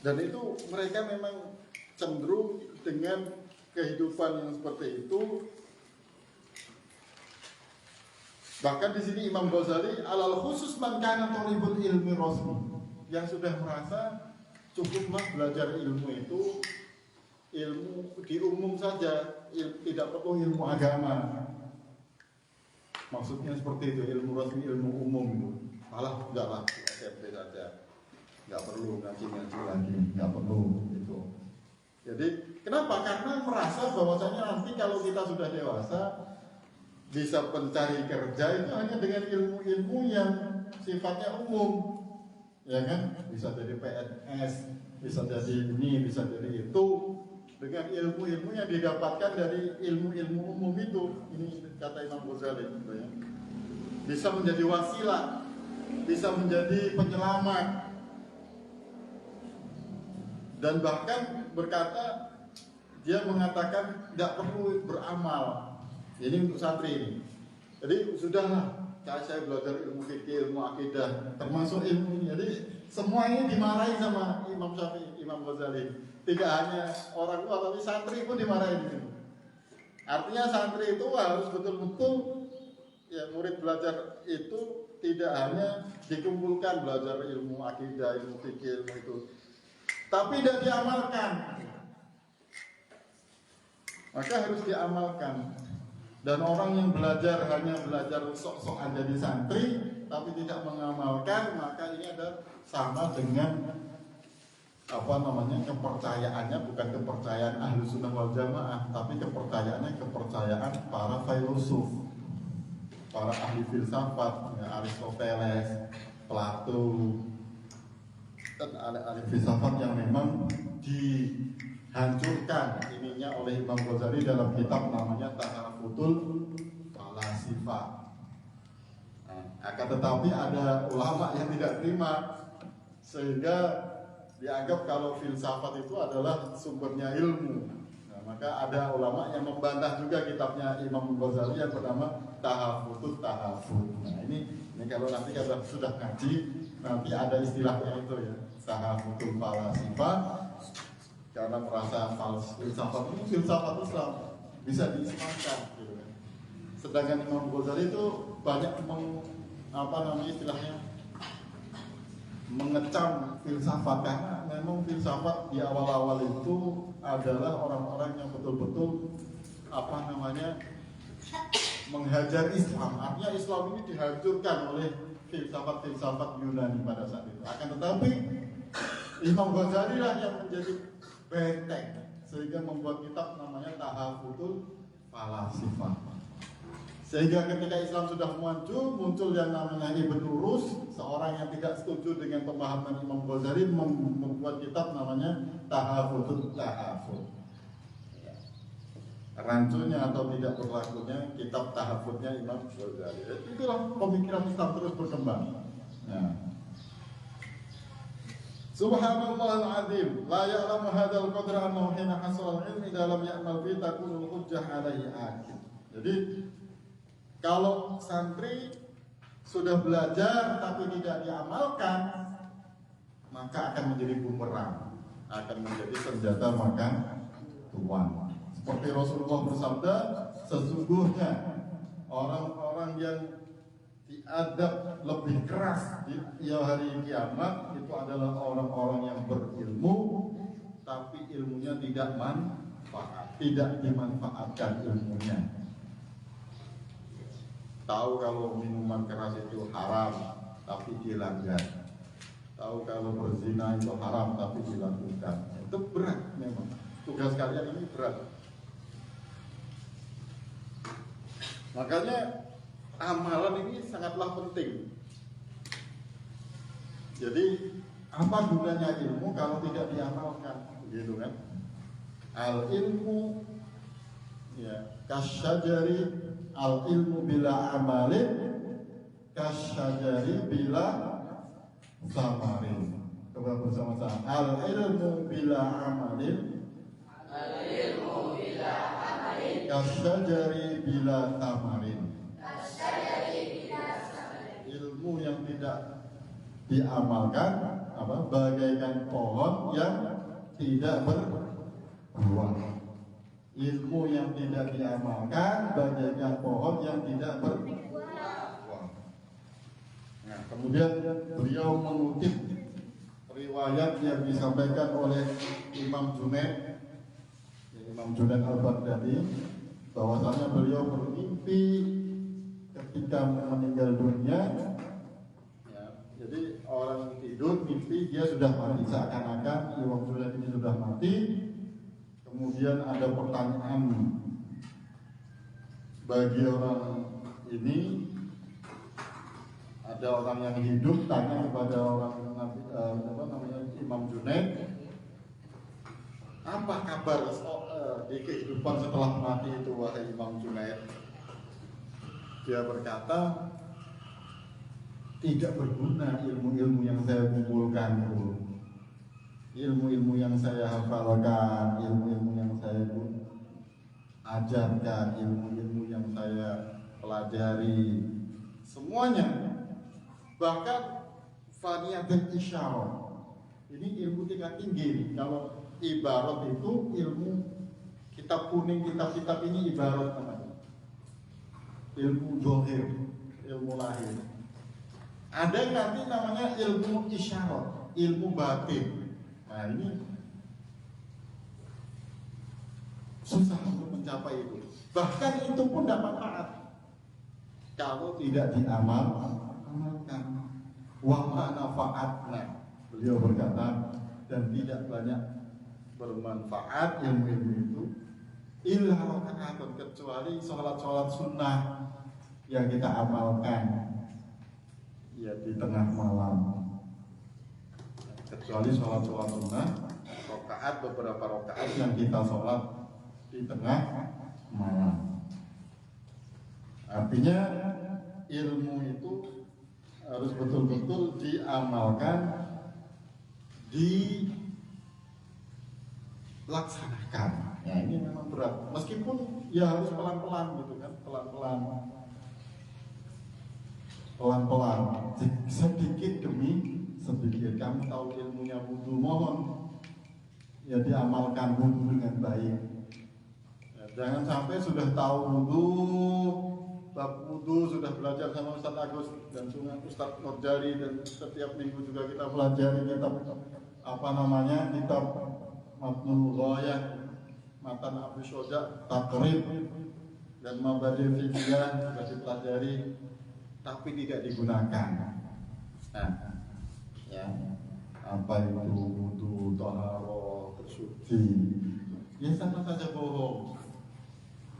Speaker 1: Dan itu mereka memang cenderung dengan kehidupan yang seperti itu. Bahkan di sini Imam Ghazali alal khusus man kana thalibul ilmi rasmi, yang sudah merasa cukuplah belajar ilmu itu ilmu di umum saja, tidak perlu ilmu agama. Maksudnya seperti itu, ilmu rasmi, ilmu umum itu. Malah enggak SMP saja, nggak perlu ngaji lagi, nggak perlu itu. Jadi kenapa? Karena merasa bahwasanya nanti kalau kita sudah dewasa bisa mencari kerja itu hanya dengan ilmu-ilmu yang sifatnya umum, ya kan? Bisa jadi PNS, bisa jadi ini, bisa jadi itu, dengan ilmu-ilmu yang didapatkan dari ilmu-ilmu umum itu. Ini kata Imam Ghazali, ya. Bisa menjadi wasilah, bisa menjadi penyelamat, dan bahkan berkata, dia mengatakan tidak perlu beramal. Ini untuk santri ini. Jadi sudahlah, saya belajar ilmu fikih, ilmu akidah, termasuk ilmu ini. Jadi semua ini dimarahi sama Imam Syafi'i, Imam Ghazali. Tidak hanya orang tua, tapi santri pun dimarahi di sini. Artinya santri itu harus betul-betul, ya, murid belajar itu tidak hanya dikumpulkan belajar ilmu akidah, ilmu fikih, ilmu itu, tapi tidak diamalkan, maka harus diamalkan. Dan orang yang belajar hanya belajar sok-sokan jadi santri tapi tidak mengamalkan, maka ini ada sama dengan kepercayaannya bukan kepercayaan ahlu sunnah wal jamaah, tapi kepercayaannya kepercayaan para filosof, para ahli filsafat, Aristoteles, Plato, dan ahli filsafat yang memang dihancurkan ininya oleh Imam Ghazali dalam kitab namanya Tahafutul Falasifah. Akan tetapi ada ulama yang tidak terima, sehingga dianggap kalau filsafat itu adalah sumbernya ilmu. Nah, maka ada ulama yang membantah juga kitabnya Imam Ghazali yang bernama Tahafutut Tahafut. Nah ini kalau nanti kalau sudah ngaji nanti ada istilahnya itu ya, Tahafutul Falasifah, karena merasa filsafat itu filsafat Islam bisa diislamkan gitu kan. Sedangkan Imam Ghazali itu banyak istilahnya mengecam filsafat, karena memang filsafat di awal-awal itu adalah orang-orang yang betul-betul menghajar Islam. Artinya Islam ini dihancurkan oleh filsafat-filsafat Yunani pada saat itu. Akan tetapi Imam Ghazali lah yang menjadi benteng, sehingga membuat kitab namanya Tahafutul Falasifah. Sehingga ketika Islam sudah muncul yang namanya Ibn Rus, seorang yang tidak setuju dengan pemahaman Imam Ghazali, membuat kitab namanya Tahafutul Tahafut. Rancunya atau tidak berlakunya kitab tahafutnya Imam Ghazali. Itulah pemikiran Islam terus berkembang. Nah. Subhanallahal azim, la ya'lamu hadzal qadra annahu hina hasal al-ilm idza lam ya'mal bi takunul hujjah alaihi akid. Jadi kalau santri sudah belajar tapi tidak diamalkan, maka akan menjadi bumerang, akan menjadi senjata makan tuan. Seperti Rasulullah bersabda, sesungguhnya orang-orang yang diadab lebih keras di hari kiamat itu adalah orang-orang yang berilmu tapi ilmunya tidak dimanfaatkan ilmunya. Tahu kalau minuman keras itu haram tapi dilanggar, tahu kalau berzina itu haram tapi dilakukan. Itu berat memang, tugas kalian ini berat. Makanya amalan ini sangatlah penting. Jadi apa gunanya ilmu kalau tidak diamalkan, gitu kan? Al ilmu ya kasyajari, al ilmu bila amalin kasyajari bila samarin. Coba bersama-sama. Al ilmu bila amalin, al ilmu bila amalin kasyajari bila samarin. Ilmu yang tidak diamalkan bagaikan pohon yang tidak berbuah. Ilmu yang tidak diamalkan bagaikan pohon yang tidak berbuah. Nah, kemudian beliau mengutip riwayat yang disampaikan oleh Imam Junaid Al-Baghdadi, bahwasanya beliau bermimpi ketika meninggal dunia. Ya, jadi orang tidur mimpi dia sudah mati, seakan-akan Imam Junaid ini sudah mati. Kemudian ada pertanyaan bagi orang ini, ada orang yang hidup tanya kepada orang Imam Junaid, apa kabar di kehidupan setelah mati itu wahai Imam Junaid? Dia berkata, tidak berguna ilmu-ilmu yang saya kumpulkan itu, ilmu-ilmu yang saya hafalkan, ilmu-ilmu yang saya ajarkan, ilmu-ilmu yang saya pelajari, semuanya, bahkan faniyatul isyarah, ini ilmu tingkat tinggi. Kalau ibarat itu ilmu kitab kuning, kitab-kitab ini ibarat namanya, ilmu zahir, ilmu lahir. Ada yang nanti namanya ilmu isyarat, ilmu batin. Nah ini susah untuk mencapai itu. Bahkan itu pun tidak manfaat kalau tidak diamalkan. Wa ma nafa'atna, beliau berkata, dan tidak banyak bermanfaat ilmu itu illa rakaatun, kecuali sholat sunnah yang kita amalkan ya di tengah malam. Kecuali sholat sunnah rakaat, beberapa rakaat yang kita sholat di tengah malam. Artinya ilmu itu harus betul-betul diamalkan, dilaksanakan. Ya ini memang berat, meskipun ya harus pelan-pelan gitu kan, pelan-pelan, sedikit demi sedikit. Kamu tahu ilmunya wudu, mohon ya diamalkan wudu dengan baik. Ya, jangan sampai sudah tahu wudu, bab wudu sudah belajar sama Ustaz Agus dan Ustaz Nurjali, dan setiap minggu juga kita pelajari kitab kitab Matnul Ghayah, Matan Abu Syoja, Takrib dan Mabadi Fikiyah sudah dipelajari, tapi tidak digunakan. Nah, ya apa itu wudu, taharah, bersuci, ya sama saja bohong.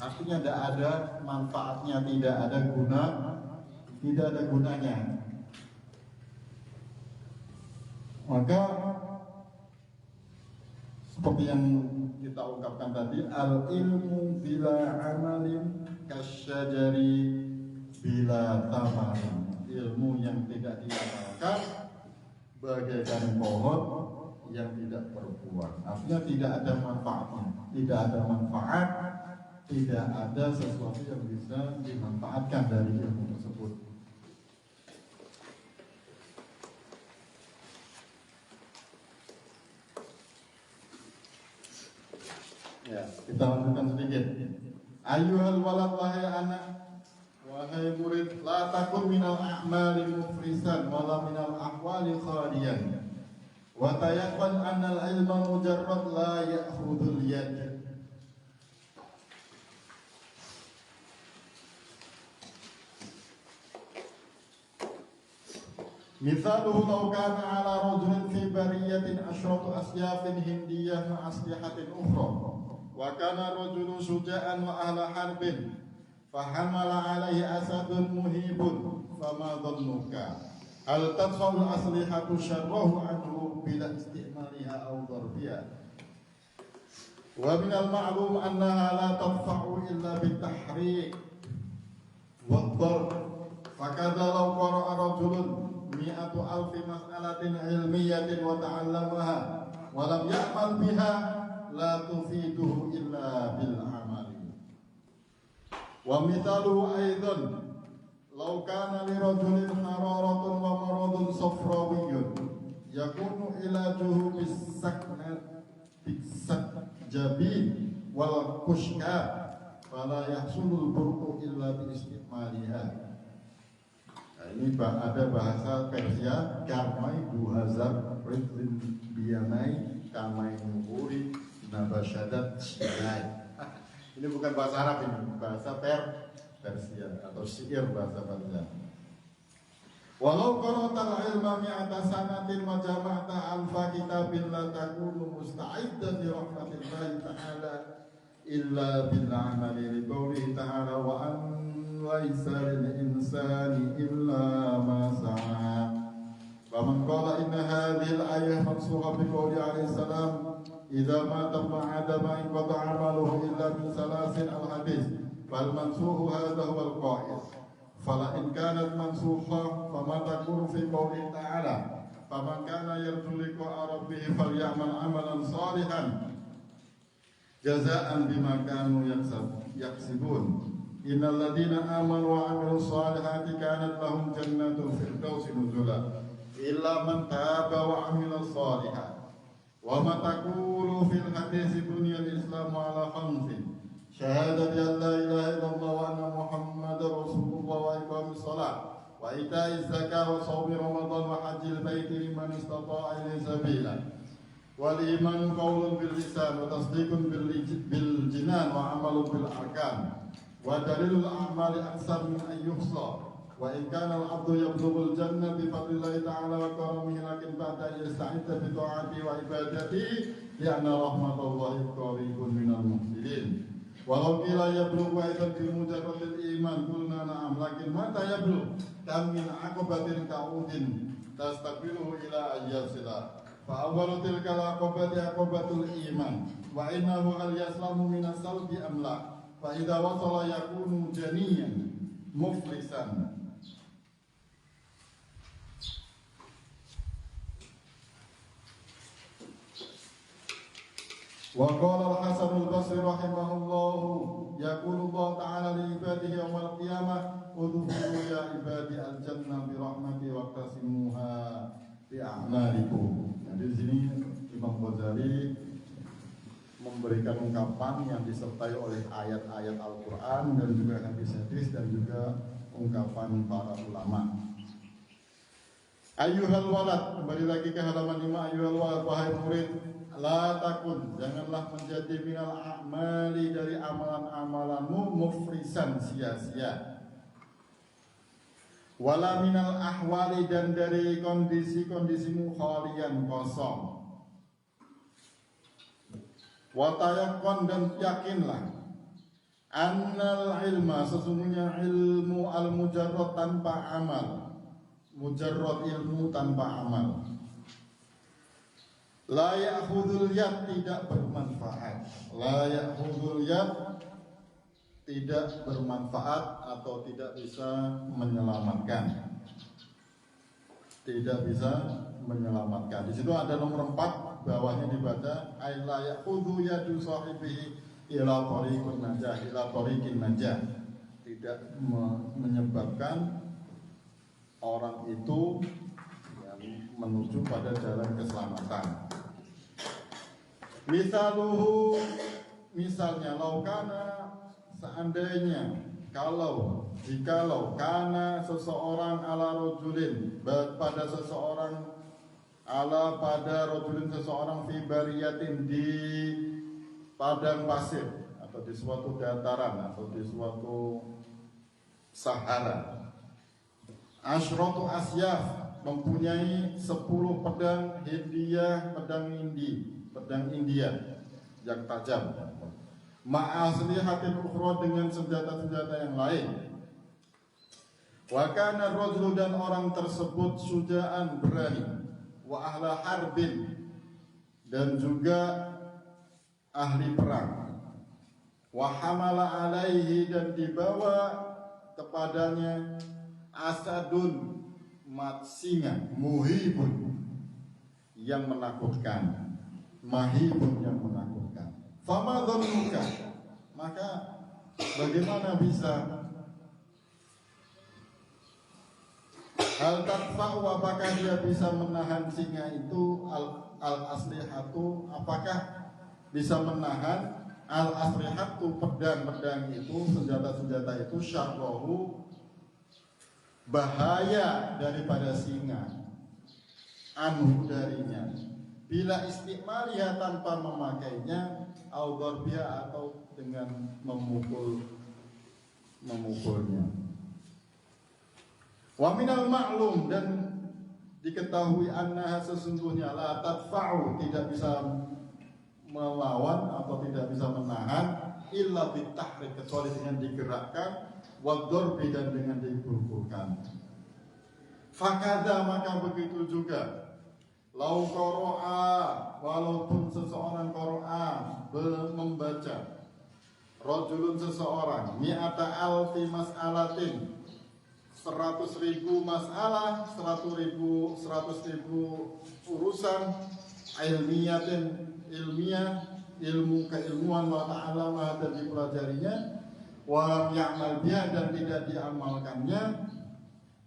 Speaker 1: Artinya tidak ada manfaatnya, tidak ada gunanya. Maka seperti yang kita ungkapkan tadi, al ilmu bila amalin kasyajari bila tamarin. Ilmu yang tidak diamalkan bagaikan pohon yang tidak berbuah. Artinya tidak ada manfaatnya, tidak ada sesuatu yang bisa dimanfaatkan dari ilmu tersebut. Ya, kita lanjutkan sedikit. Ayyuhal walad, wahai anak, wahai murid, la takun minal a'mali mufrisan wala minal ahwali khaliyan. Wa tayaqwan annal ilma mujarrad la ya'khudul yad. Mithaluhu law kana ala rajulin fi bariyatin asyratu asyafin hindiyah ma aslihatin ukhra wa kana rajulu syuja'an wa ahla harbin fahamala alaihi asadun muhibun fama dhannuka hal tadfa'ul aslihatu syarrahu anhu bila istimaliha aw darbiha wa minal ma'lum annaha la tadfa'u illa bitahriq wa darb fakadha law qara'a rajulun mi'atu alfi mas'alatin ilmiyatin wa ta'allamaha wa lam ya'mal biha la tufiduhu illa bil amali. Wa mithaluhu aidan law kana li rajulin hararatun wa maradun safrawiyyun yakunu ilajuhu bisakjabin wal kushka fala yahsulul bur'u illa bi istimaliha. Nah, ini ada bahasa Persia, karmai duhazar rizlin biyanai kamai nuhuri nabasyadat syilai. Ini bukan bahasa Arab, ini bahasa Persia atau syair bahasa Persia. Walau qara'tal ilma mi'ata sanatin wa jama'ta alfa kitabin la takunu musta'iddan li rahmatillahi ta'ala illa bil amali li qawlihi ta'ala wa an laisa lil insani illa ma sa'a. Wa man qala inna hadhihi al-ayah mansukha bi qawli alaihi salam idza mata ibnu adam inqata 'amaluhu illa min salasin al-hadis fal mansukhu hadha huwa al-qa'il fala in kanat mansukha fama takunu fi qawli ta'ala faman kana yarju liqa'a rabbih falyamal 'amalan salihan jazaa'an bima kanu yaksibun. Innal ladzina amanu wa 'amilus solihati kanat lahum jannatul firdausi nuzula illa man taba wa 'amila sholihan. Wa ma taqulu fil hadisi bunyal islamu ala khamsin syahadati an la ilaha illallah wa anna muhammadar rasulullah wa iqamis shalah wa ita'iz zakah wa shaumi ramadan wa hajjil baiti liman istata'a ilaihi sabila wal imanu qaulun bil lisan wa tasdiqun bil jinan wa amalun bil arkan wa dalilul a'mali aksar min an yuhsa wa in kana al abdu yablughul jannah bi fadlillahi ta'ala wa karamihi lakin ba'da yasta'idda bi ta'ati wa ibadati li'anna rahmatallahi qaribun minal muhsinin. Walau qila yablughu aidan bil mujarradil iman qulna na'am lakin mata yablugh kam min aqabatin ta'udin tastaqbiluhu ila ayyasila fa awwalu tilka al-aqabati aqabatul iman wa innahu hal yaslamu min as-salbi am la fa idza wasala yakunu janiyan muflisan. Wa qala al-Hasan al-Basri rahimahullahu yaqulu Allah ta'ala li ibadihi yawmal qiyamah udkhulu ya ibadi al-jannah bi rahmati wa qasimuha bi a'malikum. Jadi di sini Imam Ghazali memberikan ungkapan yang disertai oleh ayat-ayat Al-Qur'an dan juga hadis-hadis dan juga ungkapan para ulama. Ayyuhal walad, kembali lagi ke halaman 5. Ayyuhal walad, wahai murid, la takun, janganlah menjadi minal a'mali, dari amalan-amalanmu, mufrisan, sia-sia. Wala minal ahwali, dan dari kondisi-kondisimu khalian, kosong. Watayakon, dan yakinlah, annal ilma, sesungguhnya ilmu al-mujarrad tanpa amal, mujarrad ilmu tanpa amal, la ya'khudhul yad, tidak bermanfaat. La ya'khudhul yad, tidak bermanfaat atau tidak bisa menyelamatkan. Tidak bisa menyelamatkan. Di situ ada nomor 4, bawahnya dibaca ay la ya'khudhu yadu sahibihi ila tariqin najah, ila tariqin najah. Tidak menyebabkan orang itu yang menuju pada jalan keselamatan. Misaluhu, misalnya, laukana, seandainya, kalau, jikalau, kana seseorang ala rojulin, pada seseorang, ala pada rojulin seseorang fi bariyatin, di padang pasir atau di suatu dataran atau di suatu sahara. Asyratu asyaf, mempunyai 10 pedang hindiyah, pedang India yang tajam. Ma'aslihatin ukhra, dengan senjata-senjata yang lain. Wa kana rajulu, dan orang tersebut sujaan, berani. Wa ahla harbin, dan juga ahli perang. Wa hamala alaihi, dan dibawa kepadanya asadun, singa, muhibun, yang menakutkan, mahibun, yang menakutkan. Fama dhannuka, maka bagaimana bisa, hal tadfa'u, apakah dia bisa menahan singa itu, al-aslihatu, apakah bisa menahan al-aslihatu, pedang-pedang itu, senjata-senjata itu, syarrohu, bahaya daripada singa, anhu, darinya, bila istikmaliha, tanpa memakainya, au darbiha, atau dengan memukulnya. Wa minal ma'lum, dan diketahui annaha, sesungguhnya, la tadfa'u, tidak bisa melawan atau tidak bisa menahan, illa bitahrik, kecuali dengan digerakkan, wa darbi, dan dengan dipukulkan. Fakadha, maka begitu juga, lau qara'a, walaupun seseorang qara'a, membaca, rajulun, seseorang, mi'ata alfi mas'alatin, 100.000 masalah, 100.000 urusan, ilmiyatin, ilmiah, ilmu keilmuan, wa ta'alama, dan dipelajarinya, wa ya'mal biha, dan tidak diamalkannya,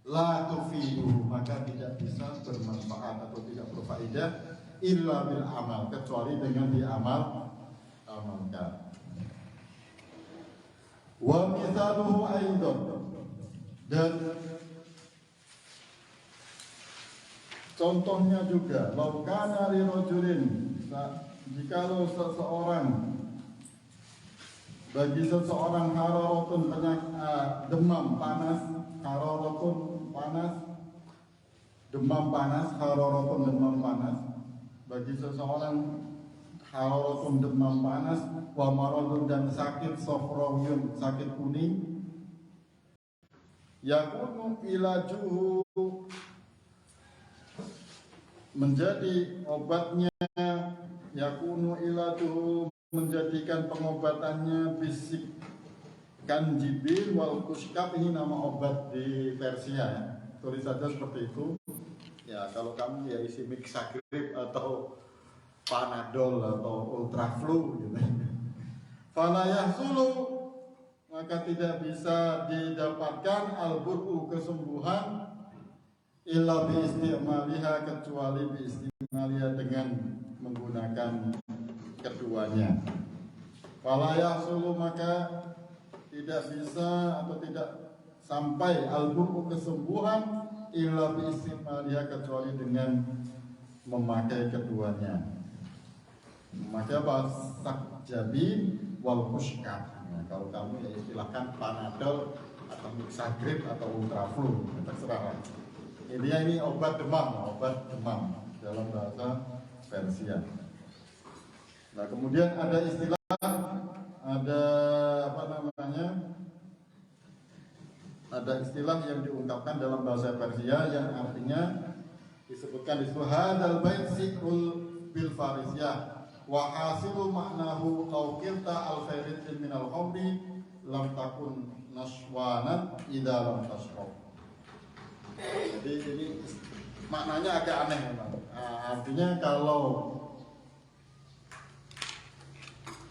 Speaker 1: la tufidu, maka tidak bisa bermanfaat atau tidak berfaedah, illa bil amal, kecuali dengan diamalkan. Wa mithaluhu aidan, dan contohnya juga, law kana li rajulin, jikalau seseorang bagi seseorang hararatun demam panas, hararatun panas, demam panas, hararatun demam panas, bagi seseorang hararatun demam panas, wa maradun dan sakit sofrawiyun, sakit kuning, yakunu ilajuhu menjadi obatnya, yakunu ilajuhu menjadikan pengobatannya bisik kanjibil wal kuskap. Ini nama obat di Persia ya. Tulis saja seperti itu. Ya kalau kamu ya isi Mixagrip atau Panadol atau Ultraflu gitu. Fala yahsulu, maka tidak bisa didapatkan al-bur'u kesembuhan illa bi istimaliha, kecuali bi istimaliha dengan menggunakan keduanya. Fala yahsulu, maka tidak bisa atau tidak sampai al-bur'u kesembuhan illa bi istimaliha, kecuali dengan memakai keduanya. Maka bahasa Jabi wal kuskap. Nah, kalau kamu ya istilahkan Panadol atau Mixagrip atau Ultraflu, terserah. Ini obat demam dalam bahasa Persia. Nah, kemudian ada istilah, ada ada istilah yang diungkapkan dalam bahasa Persia yang artinya disebutkan di situ hadzal bait sikrul bil farisiyah wa hasilu maknahu law qilta al khairin min al khamri lam takun naswanat idza lam tashrab. Jadi ini maknanya agak aneh memang. Artinya kalau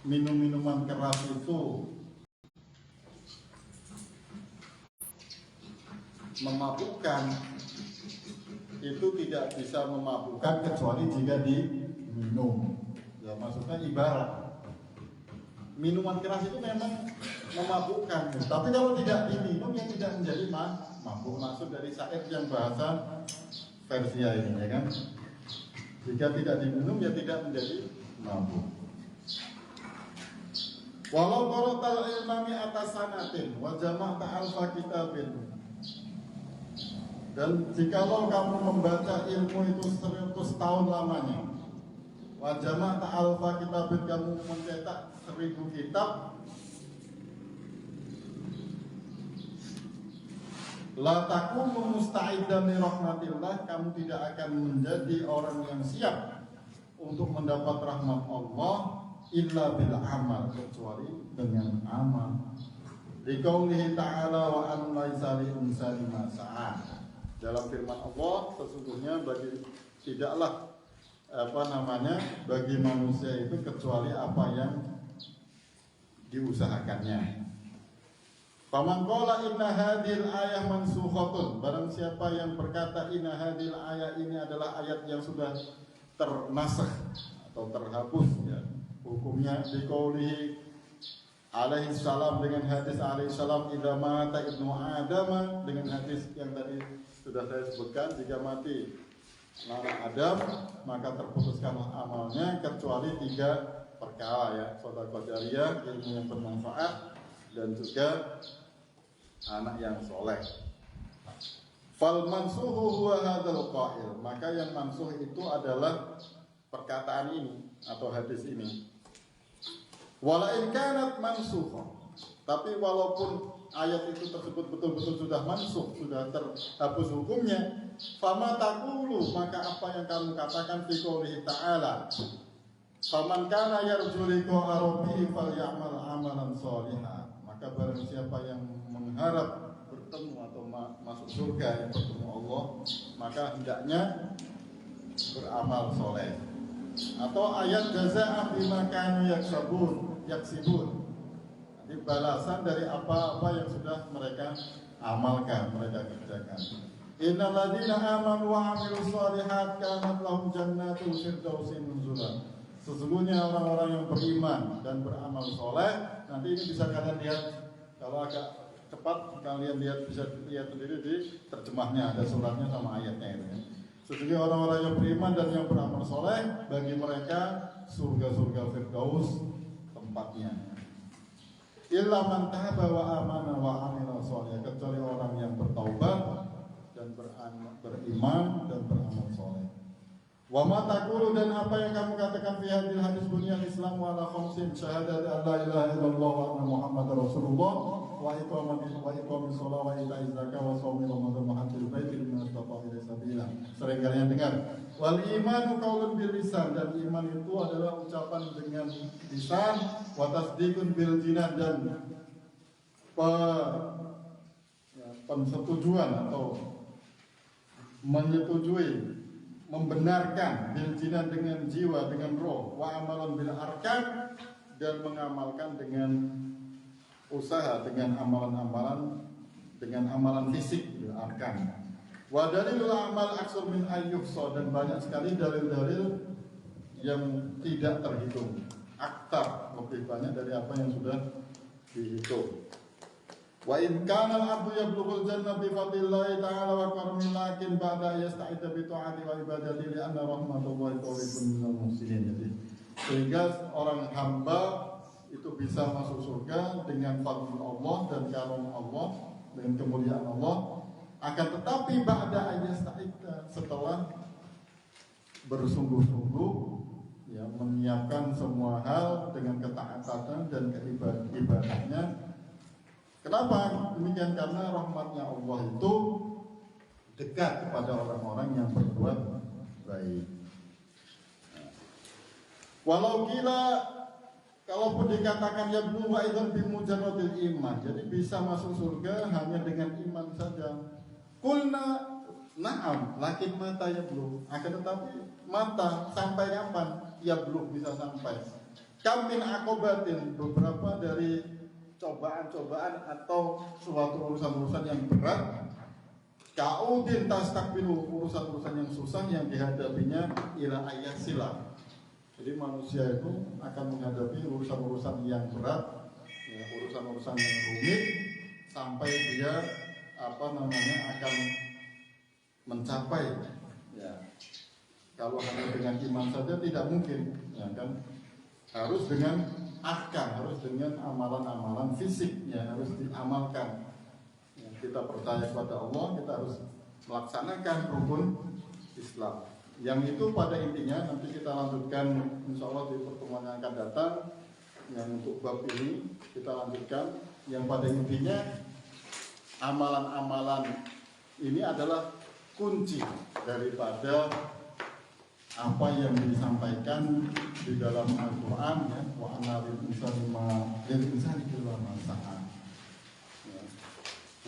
Speaker 1: minum-minuman keras itu memabukkan, itu tidak bisa memabukkan kecuali jika diminum. Ya, maksudnya ibarat minuman keras itu memang memabukkan, tapi kalau tidak diminum ya tidak menjadi mabuk. Maksud dari syair yang bahasa Persia ini ya kan, jika tidak diminum ya tidak menjadi mabuk. Walau qaratal ilmami atas sanatin wa jama'ta alfa kitabin, dan jikalau kamu membaca ilmu itu 100 tahun lamanya, wa jama'ta alfa kitabin, kamu mencetak 1000 kitab, la takumu musta'idan li rahmatillah, kamu tidak akan menjadi orang yang siap untuk mendapat rahmat Allah illa bil amal, kecuali dengan amal. Liqaulihi ta'ala wa an laisa lil insani ma sa'a. Dalam firman Allah, sesungguhnya tidaklah bagi manusia itu kecuali apa yang diusahakannya. Faman qala inna hadhil ayah mansukhatun, barang siapa yang berkata inna hadhil ayah, ini adalah ayat yang sudah ternasakh atau terhapus ya hukumnya, biqaulihi alaihi salam, dengan hadis alaihi salam, idza mata ibnu adam, dengan hadis yang tadi sudah saya sebutkan, jika mati anak Adam maka terputuskanlah amalnya kecuali 3 perkara ya, sedekah jariyah, ilmu yang bermanfaat, dan juga anak yang soleh. Fal mansuhu huwa hadzal qail, maka yang mansuh itu adalah perkataan ini atau hadis ini. Wala in kanat mansukha, tapi walaupun ayat itu tersebut betul-betul sudah mansuh, sudah terhapus hukumnya, fama taqulu, maka apa yang kamu katakan fi qouli ta'ala, faman kana yarju liqa'a rabbih falyamal amalan shalihan, maka barang siapa yang mengharap bertemu atau masuk surga, yang bertemu Allah, maka hendaknya beramal soleh. Atau ayat jazaa bima kanu yaksibun, jadi balasan dari apa-apa yang sudah mereka amalkan, mereka kerjakan. Innal ladzina amanu wa 'amilus shalihat kanat lahum jannatul firdausi nuzula. Sesungguhnya orang-orang yang beriman dan beramal soleh, nanti ini bisa kalian lihat, kalau agak cepat kalian lihat, bisa lihat sendiri di terjemahnya, ada suratnya sama ayatnya itu ya. Sesungguhnya orang-orang yang beriman dan yang beramal soleh, bagi mereka surga-surga Firdaus tempatnya. Illa man taba wa amana wa amila sholih, kecuali orang yang bertaubat dan beriman dan beramal soleh. Wa ma taqulu, dan apa yang kamu katakan fi hadil hadis bunyal Islam wa ala khamsin syahadat an la ilaha illallah wa anna Muhammadar Rasulullah wa iqamis shalah wa ita'iz zakah wa shaumi ramadan wa hajjil baiti liman istata'a ilaihi sabila. Sering kalian dengar. Wal imanu qaulun bil lisan, dan iman itu adalah ucapan dengan lisan, wa tasdiqun bil jinan, dan pensetujuan atau menyetujui, membenarkan bil jinan dengan jiwa, dengan roh, wa amalan bil arkan, dan mengamalkan dengan usaha, dengan amalan-amalan, dengan amalan fisik bil arkan. Wa dalilul amal aksar min ayyuhsa, dan banyak sekali dalil-dalil yang tidak terhitung, aktar, lebih banyak dari apa yang sudah dihitung. Wa in kana al-'abdu yablughul jannah bi fadlillahi ta'ala wa karamihi, lakin ba'da yasta'idda bi ta'ati wa ibadati li anna rahmatullahi qaribun minal muhsinin. Jadi sehingga orang hamba itu bisa masuk surga dengan fadl Allah dan karunia Allah, dengan kemuliaan Allah. Akan tetapi ba'da yasta'idda, setelah bersungguh-sungguh ya, menyiapkan semua hal dengan ketaatan dan keibadahnya. Kenapa demikian? Karena rahmatnya Allah itu dekat kepada orang-orang yang berbuat baik. Walau gila, kalaupun dikatakan ya blu wa idzan bi mujarradil iman, jadi bisa masuk surga hanya dengan iman saja. Kulna na'am, lakin mata ya blu. Akan tetapi mata sampai kapan? Ya blu bisa sampai. Kamin akobatin, beberapa dari cobaan-cobaan atau suatu urusan-urusan yang berat, kaudin tastakbilu, urusan-urusan yang susah yang dihadapinya ila ayat sila. Jadi manusia itu akan menghadapi urusan-urusan yang berat, ya, urusan-urusan yang rumit, sampai dia akan mencapai. Ya, kalau hanya dengan iman saja tidak mungkin, ya kan? Harus dengan akan, harus dengan amalan-amalan fisik yang harus diamalkan. Ya, kita percaya kepada Allah, kita harus melaksanakan rukun Islam. Yang itu pada intinya nanti kita lanjutkan insya Allah di pertemuan yang akan datang. Yang untuk bab ini kita lanjutkan. Yang pada intinya amalan-amalan ini adalah kunci daripada apa yang disampaikan di dalam Al-Quran, ya, wa anna lil insani illa ma sa'a,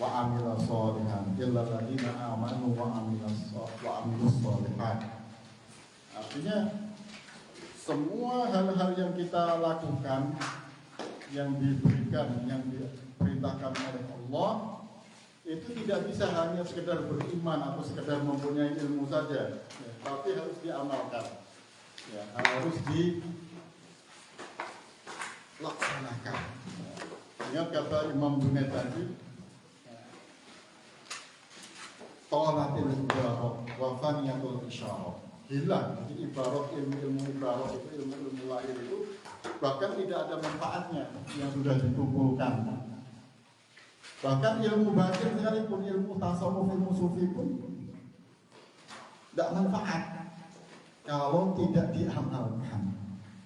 Speaker 1: wa amila sholihan illa alladziina aamanu wa amilus sholihat. Artinya semua hal-hal yang kita lakukan, yang diberikan, yang diperintahkan oleh Allah, itu tidak bisa hanya sekedar beriman atau sekedar mempunyai ilmu saja, ya, tapi harus diamalkan, ya, harus dilaksanakan. Ingat kata Imam Junaid tadi, tolatil ibarat wa faniyatul isyarah. Hilang, jadi ibarat, ilmu ibarat itu, ilmu lahir itu bahkan tidak ada manfaatnya yang sudah dikumpulkan. Bahkan ilmu batin sekalipun, ilmu tasawuf, ilmu sufi pun tidak manfaat kalau tidak diamalkan.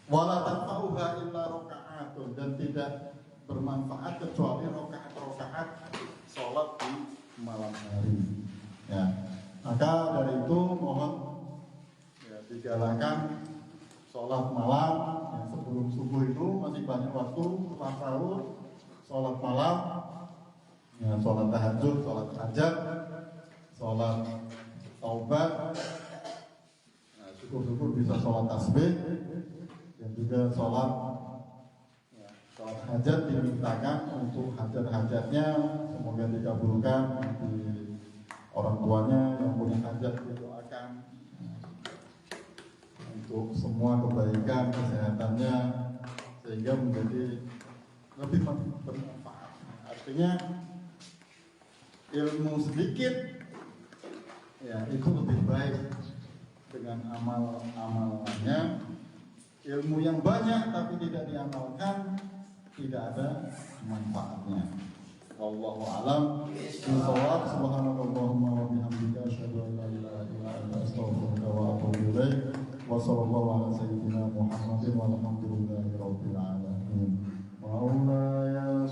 Speaker 1: Wala tanfa'uha illa rakaatun, dan tidak bermanfaat kecuali rakaat-rakaat sholat di malam hari. Ya, maka dari itu mohon ya, digalakkan sholat malam, ya, sebelum subuh itu masih banyak waktu, setelah sahur sholat malam. Ya, sholat tahajud, sholat hajat, sholat taubat, nah, syukur-syukur bisa sholat tasbih, dan juga sholat hajat dimintakan untuk hajat-hajatnya semoga dikabulkan, di orang tuanya yang punya hajat didoakan untuk semua kebaikan kesehatannya sehingga menjadi lebih bermanfaat. Artinya ilmu sedikit ya itu lebih baik dengan amal-amalannya. Ilmu yang banyak tapi tidak diamalkan, tidak ada manfaatnya. Wallahu a'lam bishawab. Subhanakallahumma wa bihamdika asyhadu an la ilaha illa anta astaghfiruka wa atubu ilaik. Wa sallallahu ala sayyidina Muhammadin walhamdulillahi rabbil alamin. Maulaya